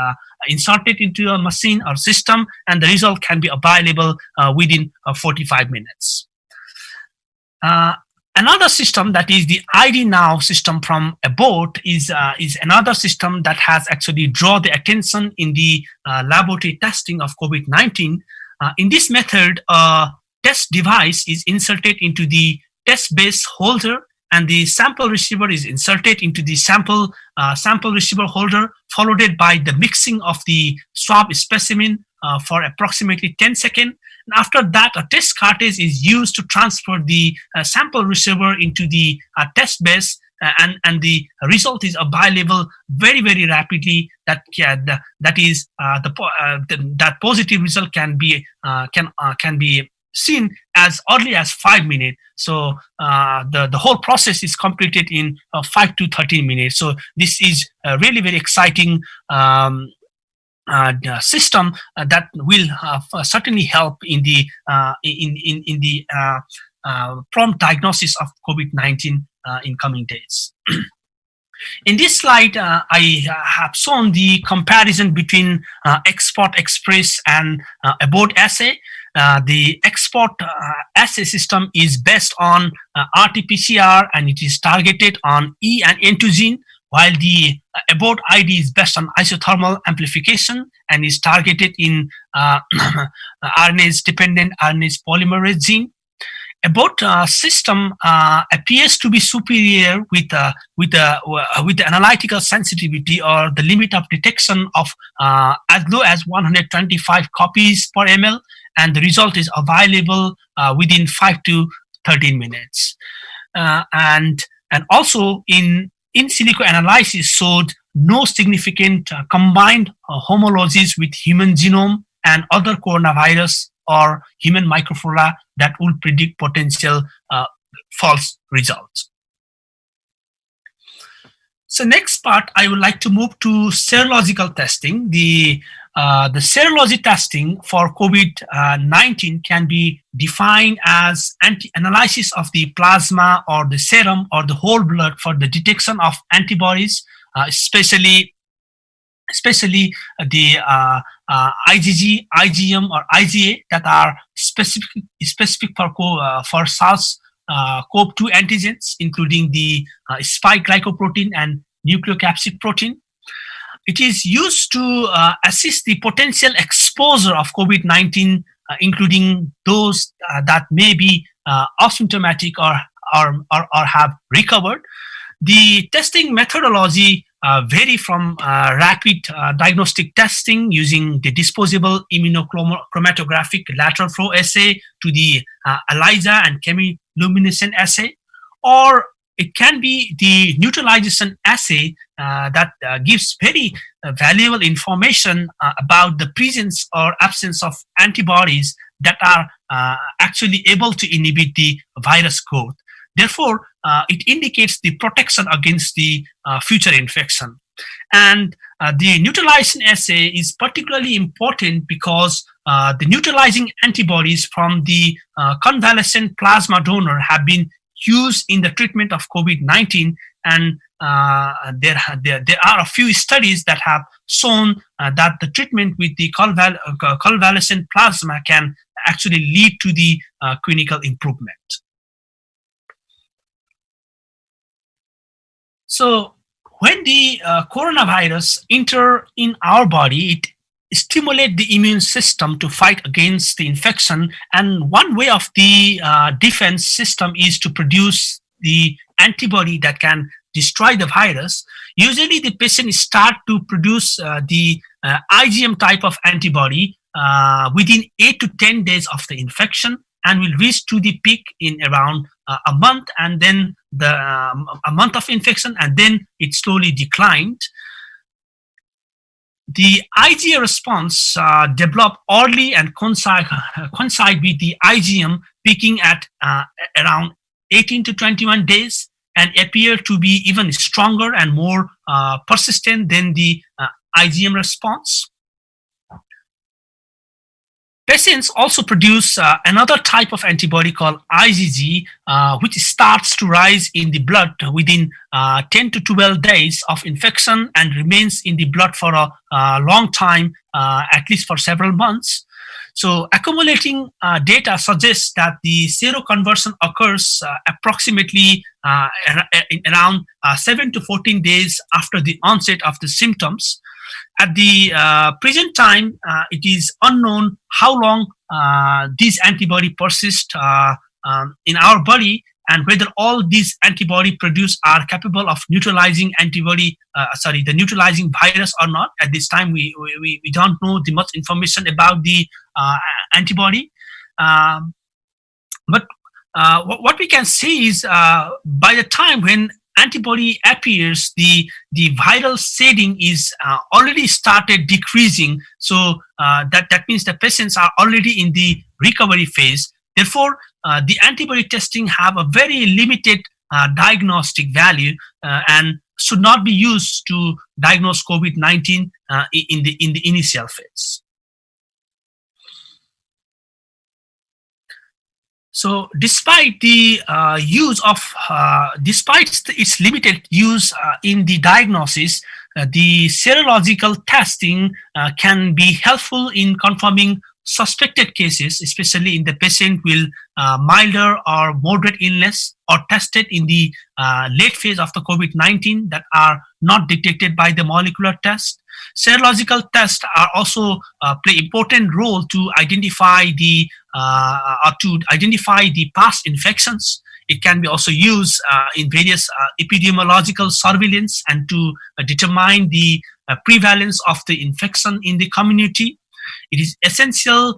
inserted into a machine or system, and the result can be available within 45 minutes. Another system, that is the ID Now system from Abbott, is another system that has actually drawn the attention in the laboratory testing of COVID-19. In this method, a test device is inserted into the test base holder, and the sample receiver is inserted into the sample receiver holder, followed by the mixing of the swab specimen for approximately 10 seconds. And after that, a test cartridge is used to transfer the sample receiver into the test base, and the result is available very rapidly. That positive result can be seen as early as 5 minutes. So the whole process is completed in 5 to 13 minutes. So this is a really very exciting system that will certainly help in the prompt diagnosis of COVID-19 in coming days. In this slide, I have shown the comparison between Export Express and Abbott assay. The Export assay system is based on RT-PCR, and it is targeted on E and N2 gene, while the Abbott ID is based on isothermal amplification and is targeted in RNase-dependent RNase polymerase gene. Abbott system appears to be superior with the analytical sensitivity, or the limit of detection of as low as 125 copies per ml, and the result is available within 5 to 13 minutes. And also in silico analysis showed no significant combined homologies with human genome and other coronavirus or human microflora that will predict potential false results. So next part, I would like to move to serological testing. The serology testing for COVID-19 can be defined as analysis of the plasma or the serum or the whole blood for the detection of antibodies, especially the IgG, IgM, or IgA that are specific for SARS-CoV-2 antigens, including the spike glycoprotein and nucleocapsid protein. It is used to assess the potential exposure of COVID-19, including those that may be asymptomatic or have recovered. The testing methodology vary from rapid diagnostic testing using the disposable immunochromatographic lateral flow assay to the ELISA and chemiluminescent assay, or it can be the neutralization assay that gives very valuable information about the presence or absence of antibodies that are actually able to inhibit the virus growth. Therefore, it indicates the protection against the future infection. And the neutralization assay is particularly important because the neutralizing antibodies from the convalescent plasma donor have been used in the treatment of COVID-19, and there are a few studies that have shown that the treatment with the convalescent plasma can actually lead to the clinical improvement. So when the coronavirus enter in our body, it stimulates the immune system to fight against the infection. And one way of the defense system is to produce the antibody that can destroy the virus. Usually the patient start to produce the IgM type of antibody within 8 to 10 days of the infection, and will reach to the peak in around a month, and then a month of infection, and then it slowly declined. The IgA response developed early and coincide with the IgM peaking at around 18 to 21 days, and appear to be even stronger and more persistent than the IgM response. Patients also produce another type of antibody called IgG, which starts to rise in the blood within 10 to 12 days of infection and remains in the blood for a long time, at least for several months. So accumulating data suggests that the seroconversion occurs approximately around 7 to 14 days after the onset of the symptoms. At the present time, it is unknown how long these antibody persist in our body, and whether all these antibody produced are capable of neutralizing the neutralizing virus or not. At this time, we don't know the much information about the antibody. But what we can say is by the time when antibody appears, the viral shedding is already started decreasing. So that means the patients are already in the recovery phase. Therefore, the antibody testing have a very limited diagnostic value and should not be used to diagnose COVID-19 in the initial phase. So, despite the despite its limited use in the diagnosis, the serological testing can be helpful in confirming suspected cases, especially in the patient with milder or moderate illness or tested in the late phase of the COVID-19 that are not detected by the molecular test. Serological tests are also play important role to identify the past infections. It can be also used in various epidemiological surveillance and to determine the prevalence of the infection in the community. It is essential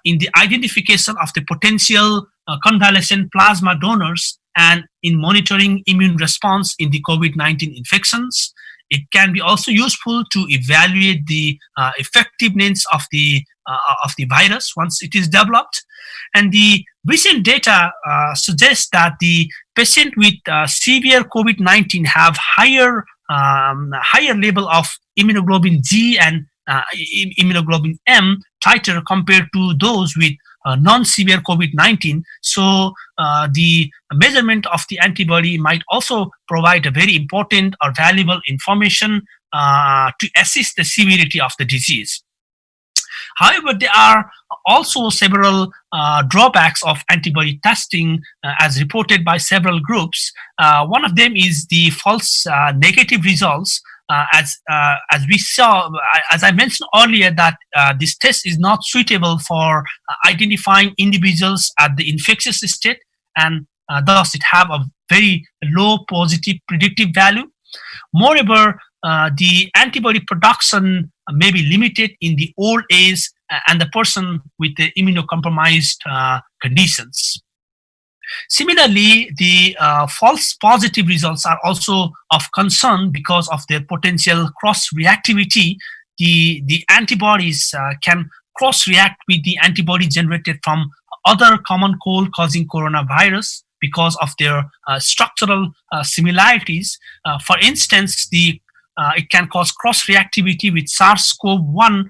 in the identification of the potential convalescent plasma donors and in monitoring immune response in the COVID-19 infections. It can be also useful to evaluate the effectiveness of the virus once it is developed. And the recent data suggests that the patient with severe COVID-19 have higher level of immunoglobulin G and immunoglobulin M titer compared to those with non-severe COVID-19. So the measurement of the antibody might also provide a very important or valuable information to assess the severity of the disease. However, there are also several drawbacks of antibody testing as reported by several groups. One of them is the false negative results. As we saw, as I mentioned earlier, that this test is not suitable for identifying individuals at the infectious state, and thus it have a very low positive predictive value. Moreover, the antibody production may be limited in the old age and the person with the immunocompromised conditions. Similarly, the false positive results are also of concern because of their potential cross-reactivity. The antibodies can cross-react with the antibody generated from other common cold-causing coronavirus because of their structural similarities. For instance, it can cause cross-reactivity with SARS-CoV-1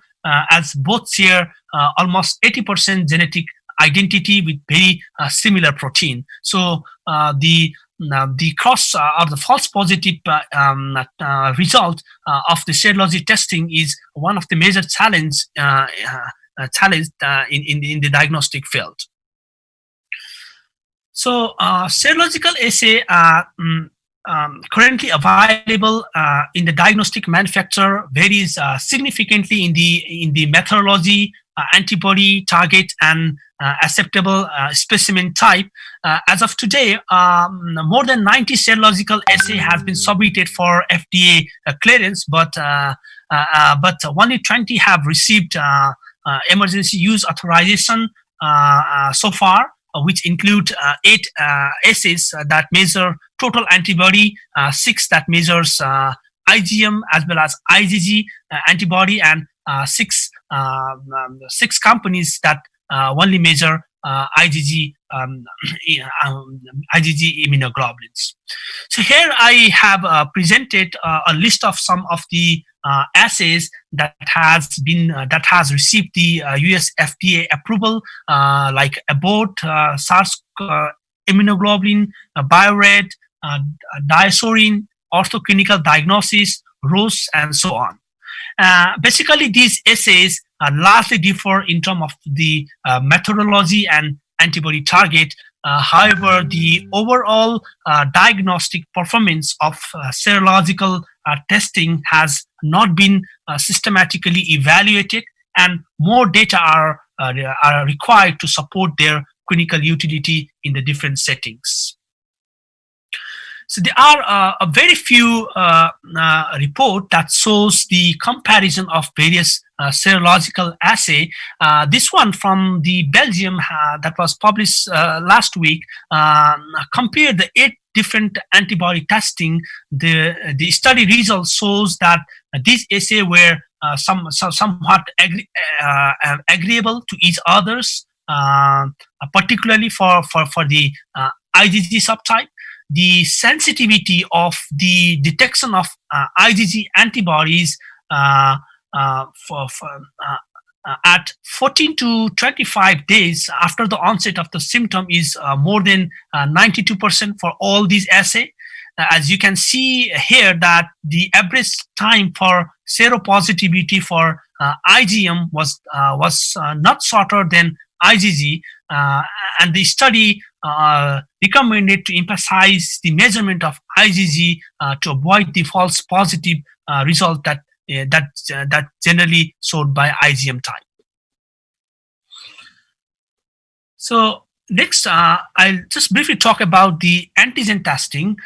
as both share almost 80% genetic identity with very similar protein. So the cross or the false positive result of the serology testing is one of the major challenge in the diagnostic field. So serological assay currently available in the diagnostic manufacturer varies significantly in the methodology, antibody target, and acceptable specimen type. As of today, more than 90 serological assay has been submitted for FDA clearance, but only 20 have received emergency use authorization so far, which include 8 assays that measure total antibody, 6 that measures IgM as well as IgG antibody, and 6 companies that only measure IgG IgG immunoglobulins. So here I have presented a list of some of the assays that has received the US FDA approval, like ABOT, SARS immunoglobulin, BioRed, Diasorin, orthoclinical diagnosis, ROS, and so on. Basically, these assays largely differ in terms of the methodology and antibody target. However, the overall diagnostic performance of serological testing has not been systematically evaluated, and more data are required to support their clinical utility in the different settings. So there are a very few report that shows the comparison of various serological assay. This one from the Belgium that was published last week compared the 8 different antibody testing. The study results shows that these assays were somewhat agreeable to each others, particularly for the IgG subtype. The sensitivity of the detection of IgG antibodies at 14 to 25 days after the onset of the symptom is more than 92% for all these assays. As you can see here, that the average time for seropositivity for IgM was not shorter than IgG, and the study recommended to emphasize the measurement of IgG to avoid the false positive result that generally showed by IgM type. So next, I'll just briefly talk about the antigen testing.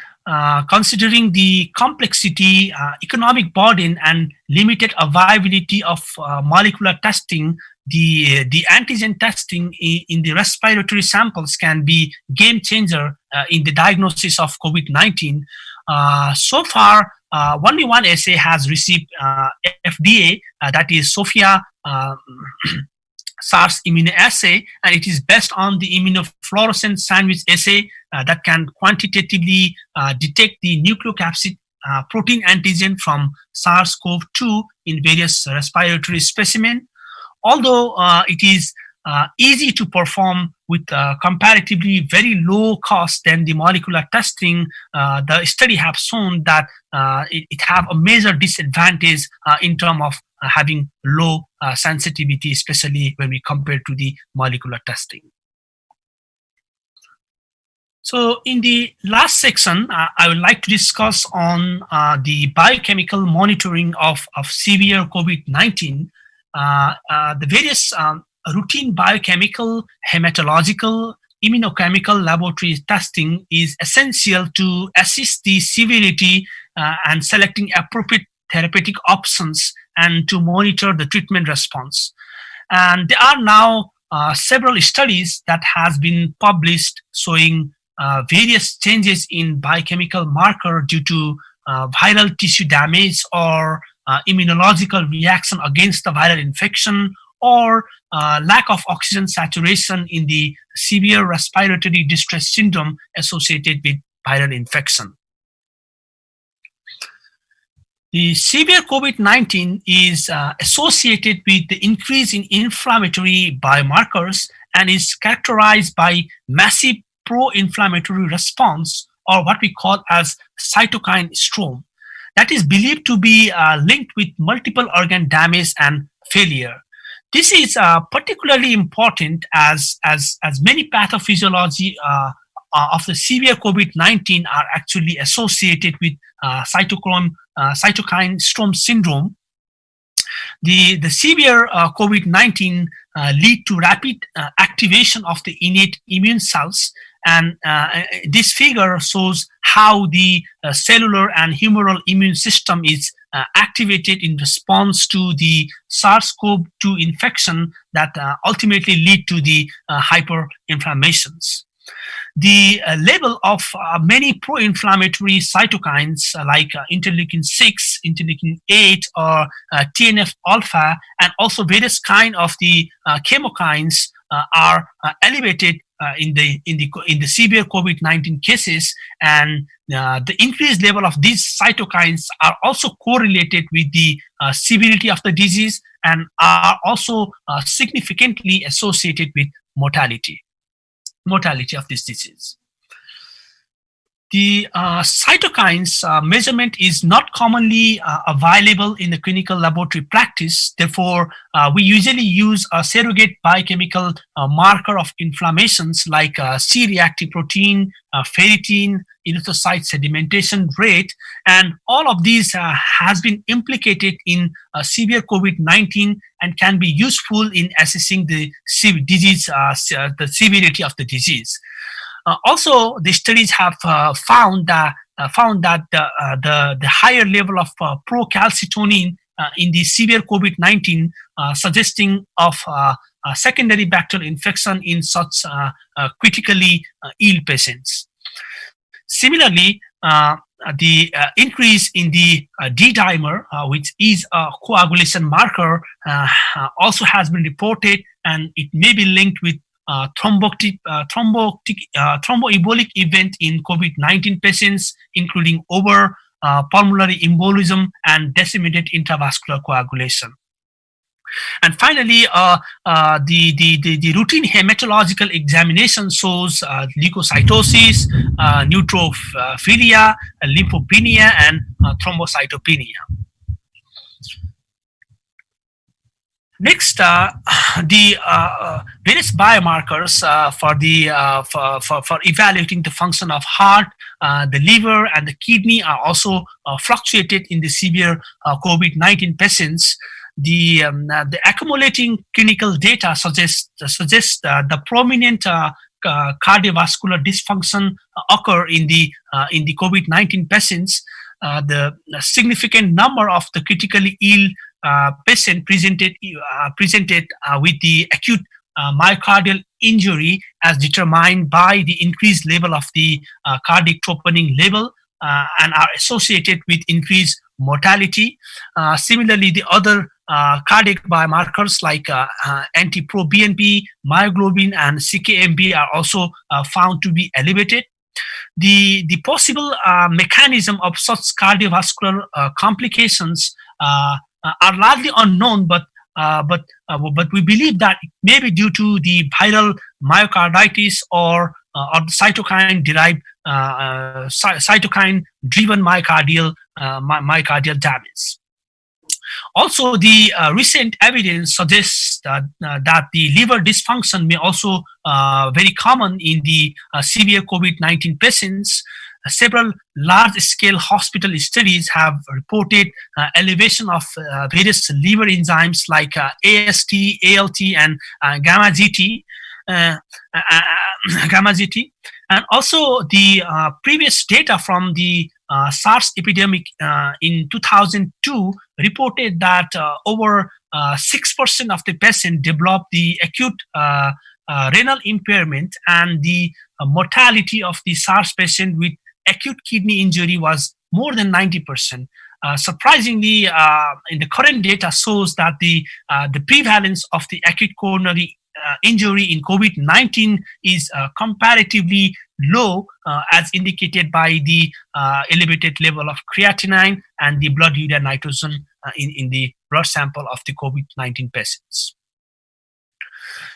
Considering the complexity, economic burden, and limited availability of molecular testing, the antigen testing in the respiratory samples can be game changer in the diagnosis of COVID-19. So far, only one assay has received FDA, that is SOFIA SARS immunoassay, and it is based on the immunofluorescence sandwich assay that can quantitatively detect the nucleocapsid protein antigen from SARS-CoV-2 in various respiratory specimens. Although it is easy to perform with comparatively very low cost than the molecular testing, the study have shown that it have a major disadvantage in terms of having low sensitivity, especially when we compare to the molecular testing. So in the last section, I would like to discuss on the biochemical monitoring of severe COVID-19. The various routine biochemical, hematological, immunochemical laboratory testing is essential to assess the severity and selecting appropriate therapeutic options and to monitor the treatment response. And there are now several studies that has been published showing various changes in biochemical marker due to viral tissue damage or immunological reaction against the viral infection, or lack of oxygen saturation in the severe respiratory distress syndrome associated with viral infection. The severe COVID-19 is associated with the increase in inflammatory biomarkers and is characterized by massive pro-inflammatory response, or what we call as cytokine storm, that is believed to be linked with multiple organ damage and failure. This is particularly important as many pathophysiology of the severe COVID-19 are actually associated with cytokine storm syndrome. The severe COVID-19 lead to rapid activation of the innate immune cells, and this figure shows how the cellular and humoral immune system is activated in response to the SARS-CoV-2 infection that ultimately lead to the hyperinflammations. The level of many pro-inflammatory cytokines like interleukin-6, interleukin-8, or TNF-alpha, and also various kind of the chemokines are elevated in the severe COVID-19 cases, and the increased level of these cytokines are also correlated with the severity of the disease and are also significantly associated with mortality of this disease. The cytokines measurement is not commonly available in the clinical laboratory practice. Therefore, we usually use a surrogate biochemical marker of inflammations like C-reactive protein, ferritin, erythrocyte sedimentation rate, and all of these has been implicated in severe COVID-19 and can be useful in assessing the disease, the severity of the disease. Also, the studies have found that the higher level of procalcitonin in the severe COVID-19 suggesting of secondary bacterial infection in such critically ill patients. Similarly, the increase in the D-dimer, which is a coagulation marker, also has been reported, and it may be linked with thromboembolic event in COVID-19 patients, including pulmonary embolism and disseminated intravascular coagulation. And finally, the routine hematological examination shows leukocytosis, neutrophilia, lymphopenia, and thrombocytopenia. Next, the various biomarkers for evaluating the function of heart, the liver, and the kidney are also fluctuated in the severe COVID-19 patients. The accumulating clinical data suggests the prominent cardiovascular dysfunction occur in the COVID-19 patients. The significant number of the critically ill patient presented with the acute myocardial injury as determined by the increased level of the cardiac troponin level and are associated with increased mortality. Similarly, the other cardiac biomarkers like anti-proBNP, myoglobin, and CKMB are also found to be elevated. The possible mechanism of such cardiovascular complications are largely unknown, but we believe that it may be due to the viral myocarditis or the cytokine-driven myocardial damage. Also, the recent evidence suggests that the liver dysfunction may also very common in the severe COVID-19 patients. Several large-scale hospital studies have reported elevation of various liver enzymes like AST, ALT, and gamma GT. And also the previous data from the SARS epidemic in 2002 reported that over 6% of the patients developed the acute renal impairment, and the mortality of the SARS patient with acute kidney injury was more than 90%. Surprisingly, in the current data shows that the prevalence of the acute coronary injury in COVID-19 is comparatively low, as indicated by the elevated level of creatinine and the blood urea nitrogen in the blood sample of the COVID-19 patients.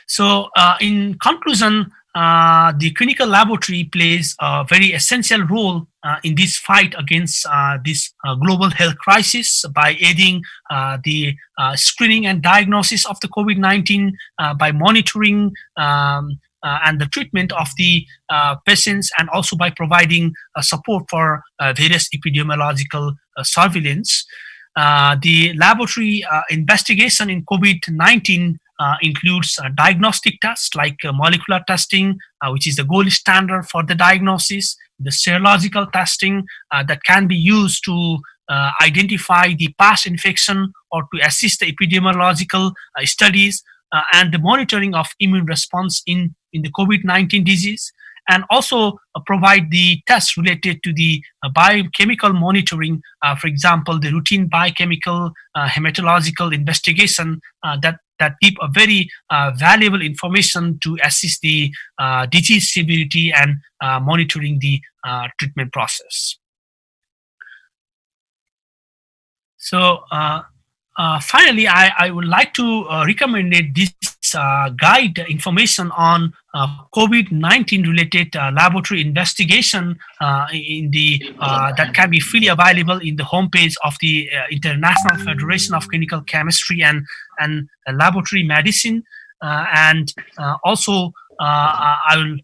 So, in conclusion, the clinical laboratory plays a very essential role in this fight against this global health crisis by aiding the screening and diagnosis of the COVID-19, by monitoring and the treatment of the patients, and also by providing support for various epidemiological surveillance. The laboratory investigation in COVID-19 includes diagnostic tests like molecular testing, which is the gold standard for the diagnosis, the serological testing that can be used to identify the past infection or to assist the epidemiological studies, and the monitoring of immune response in the COVID-19 disease, and also provide the tests related to the biochemical monitoring, for example, the routine biochemical hematological investigation that that give a very valuable information to assist the disease severity and monitoring the treatment process. So finally, I would like to recommend this guide information on COVID-19 related laboratory investigation in the that can be freely available in the homepage of the International Federation of Clinical Chemistry and Laboratory Medicine, and also I would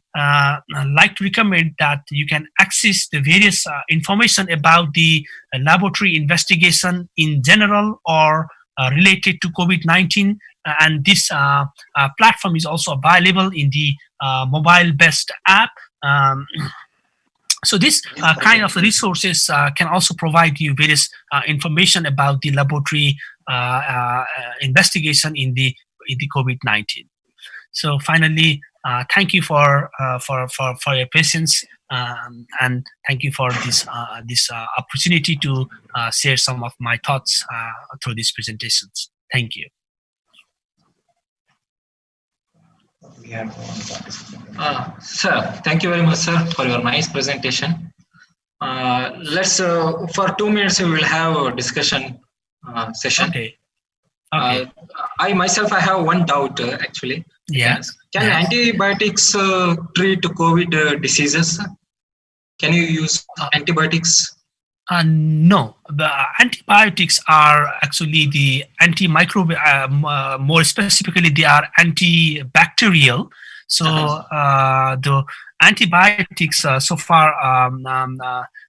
like to recommend that you can access the various information about the laboratory investigation in general or related to COVID-19, and this platform is also available in the mobile-based app. So this kind of resources can also provide you various information about the laboratory investigation in the COVID-19. So finally, thank you for your patience, and thank you for this opportunity to share some of my thoughts through these presentations. Thank you. Sir, thank you very much, sir, for your nice presentation. Let's for 2 minutes we will have a discussion session. Okay. Okay. I myself, I have one doubt actually. Yes. Can antibiotics treat COVID diseases? Can you use antibiotics? No, the antibiotics are actually the antimicrobial, more specifically, they are antibacterial. So the antibiotics, so far,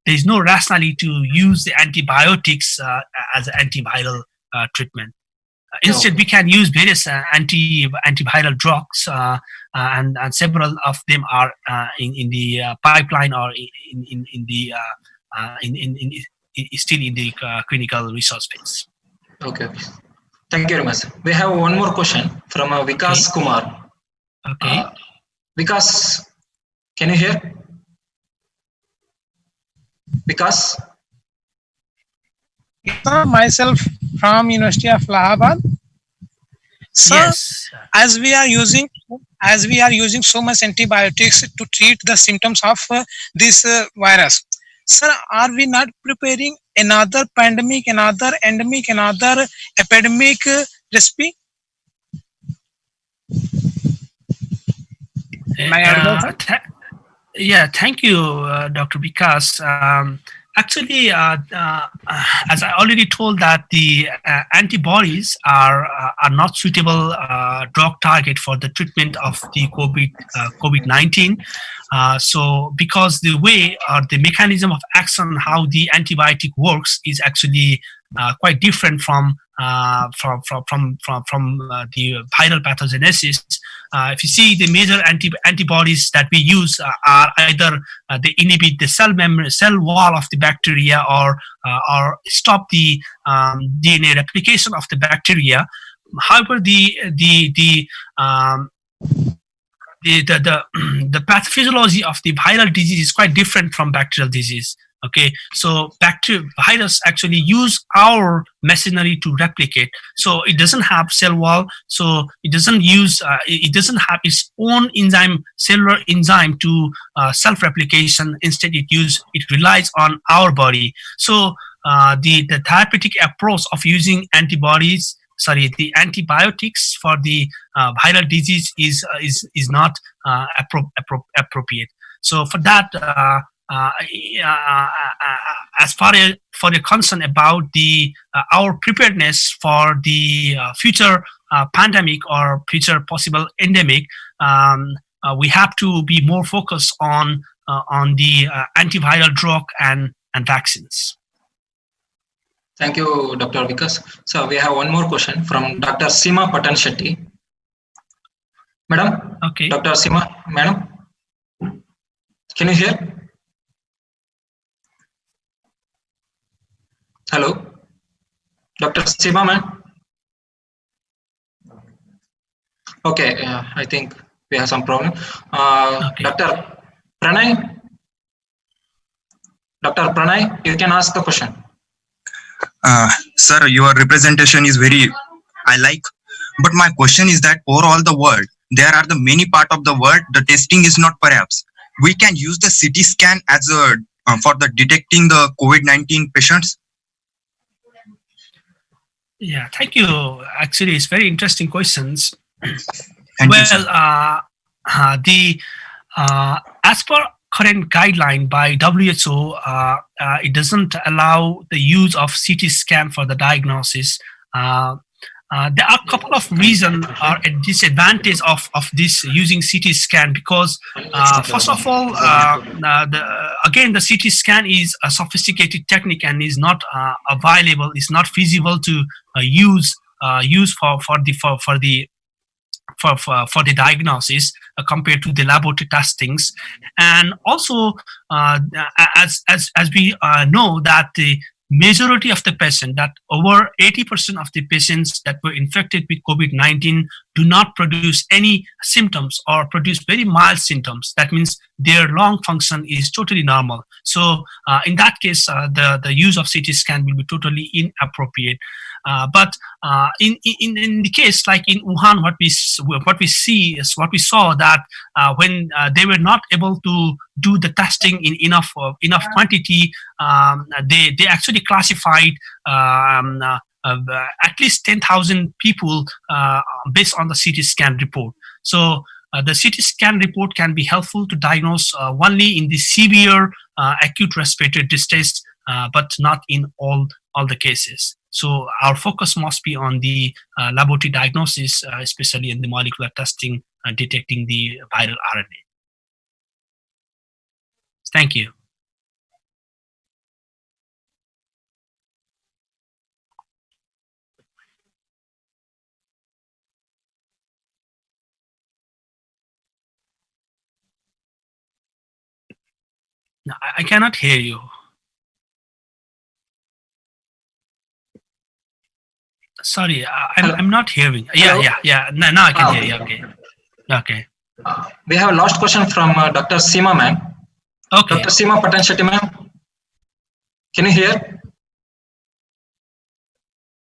there is no rationality to use the antibiotics as an antiviral treatment. Instead, we can use various antiviral drugs, and several of them are in the pipeline or still in the clinical resource phase. Okay. Thank you very much. We have one more question from Vikas Kumar. Okay. Vikas, can you hear? Vikas? Myself from University of Allahabad. So, yes. as we are using so much antibiotics to treat the symptoms of this virus, sir, are we not preparing another pandemic, another endemic, another epidemic recipe? Yeah, thank you, Dr. Vikas. Actually, as I already told, that the antibodies are not suitable drug target for the treatment of the COVID-19. So, because the way or the mechanism of action, how the antibiotic works, is actually quite different from the viral pathogenesis. If you see, the major antibodies that we use are either they inhibit the cell wall of the bacteria or stop the DNA replication of the bacteria. However, the pathophysiology of the viral disease is quite different from bacterial disease. Okay, so virus actually use our machinery to replicate. So it doesn't have cell wall. So it doesn't use. It doesn't have its own cellular enzyme to self-replication. Instead, it relies on our body. So the therapeutic approach of using the antibiotics for the viral disease is not appropriate. So for that. As far as for the concern about our preparedness for the future pandemic or future possible endemic, we have to be more focused on the antiviral drug and vaccines. Thank you, Dr. Vikas. So we have one more question from Dr. Seema Patan-Shetty. Madam? Okay. Dr. Seema, madam? Can you hear? Hello? Dr. Seema, ma'am? Okay, I think we have some problem. Okay. Dr. Pranay? Dr. Pranay, you can ask the question. Sir, your representation is very, I like, But my question is that overall the world, there are the many part of the world, the testing is not perhaps. We can use the CT scan as a for the detecting the COVID-19 patients. Yeah, thank you. Actually, it's very interesting questions. Thank you, Well, sir. as per current guideline by WHO, it doesn't allow the use of CT scan for the diagnosis. There are a couple of reasons or a disadvantage of this using CT scan because first of all, again the CT scan is a sophisticated technique and is not available, is not feasible to use for the diagnosis compared to the laboratory testings. And also as we know that the majority of the patient, that over 80% of the patients that were infected with COVID-19 do not produce any symptoms or produce very mild symptoms. That means their lung function is totally normal. So in that case, the use of CT scan will be totally inappropriate. But in the case like in Wuhan, what we saw that when they were not able to do the testing in enough quantity, they actually classified at least 10,000 people based on the CT scan report. So the CT scan report can be helpful to diagnose only in the severe acute respiratory distress, but not in all the cases. So our focus must be on the laboratory diagnosis, especially in the molecular testing, detecting the viral RNA. Thank you. No, I cannot hear you. Sorry, I'm not hearing. Yeah. Now I can hear you. Okay. We have a last question from Dr. Seema ma'am. Okay. Dr. Seema Patansheti ma'am, can you hear?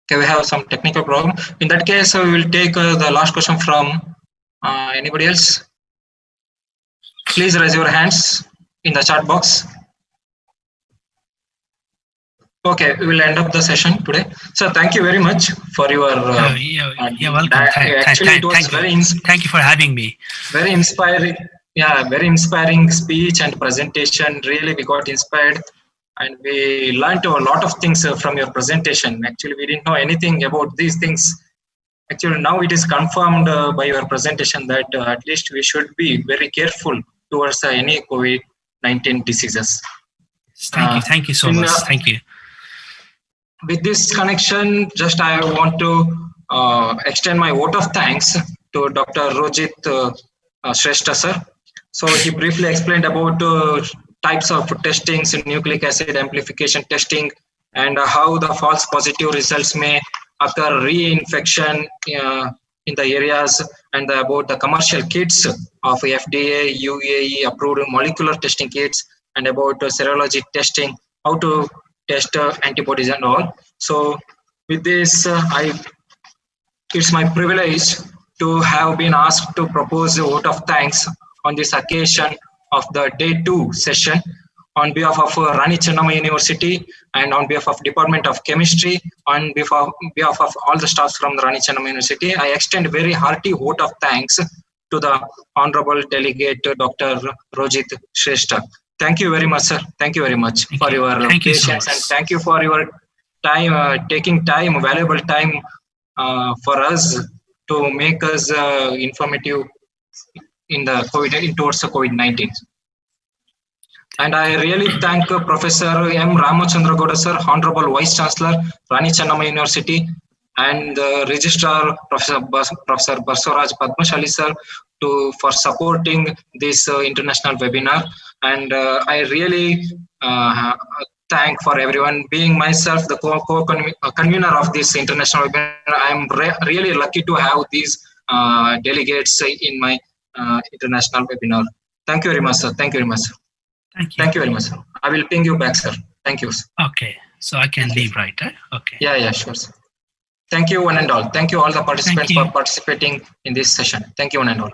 Okay, we have some technical problem. In that case, we will take the last question from anybody else. Please raise your hands in the chat box. Okay, we will end up the session today. So thank you very much for your. You're welcome. Thank you for having me. Very inspiring. Yeah, very inspiring speech and presentation. Really, we got inspired, and we learned a lot of things from your presentation. Actually, we didn't know anything about these things. Actually, now it is confirmed by your presentation that at least we should be very careful towards any COVID-19 diseases. Thank you so much. Thank you. With this connection, just I want to extend my vote of thanks to Dr. Rojit Shrestha sir. So he briefly explained about types of testings, nucleic acid amplification testing, and how the false positive results may occur reinfection in the areas, and about the commercial kits of FDA, UAE approved molecular testing kits, and about serology testing, how to test antibodies and all. So with this, it's my privilege to have been asked to propose a vote of thanks on this occasion of the day 2 session on behalf of Rani Chennamma University and on behalf of Department of Chemistry, on behalf of all the staffs from the Rani Chennamma University. I extend very hearty vote of thanks to the Honorable Delegate Dr. Rojit Shrestha. Thank you very much, sir. Thank you very much for your patience, and thank you for your time, taking time, valuable time for us to make us informative in the towards the COVID-19. And I really thank Professor M. Ramachandra Gowda sir, Honorable Vice Chancellor, Rani Chennamma University, and Registrar Professor Barsoraj Padmashali sir for supporting this international webinar. And I really thank for everyone. Being myself the convener of this international webinar, I am really lucky to have these delegates in my international webinar. Thank you very much, sir. Thank you very much, sir. Thank you very much, sir. I will ping you back, sir. Thank you, sir. Okay, so I can leave, right? Okay. Yeah, sure, sir. Thank you one and all. Thank you all the participants you. for participating in this session. Thank you one and all.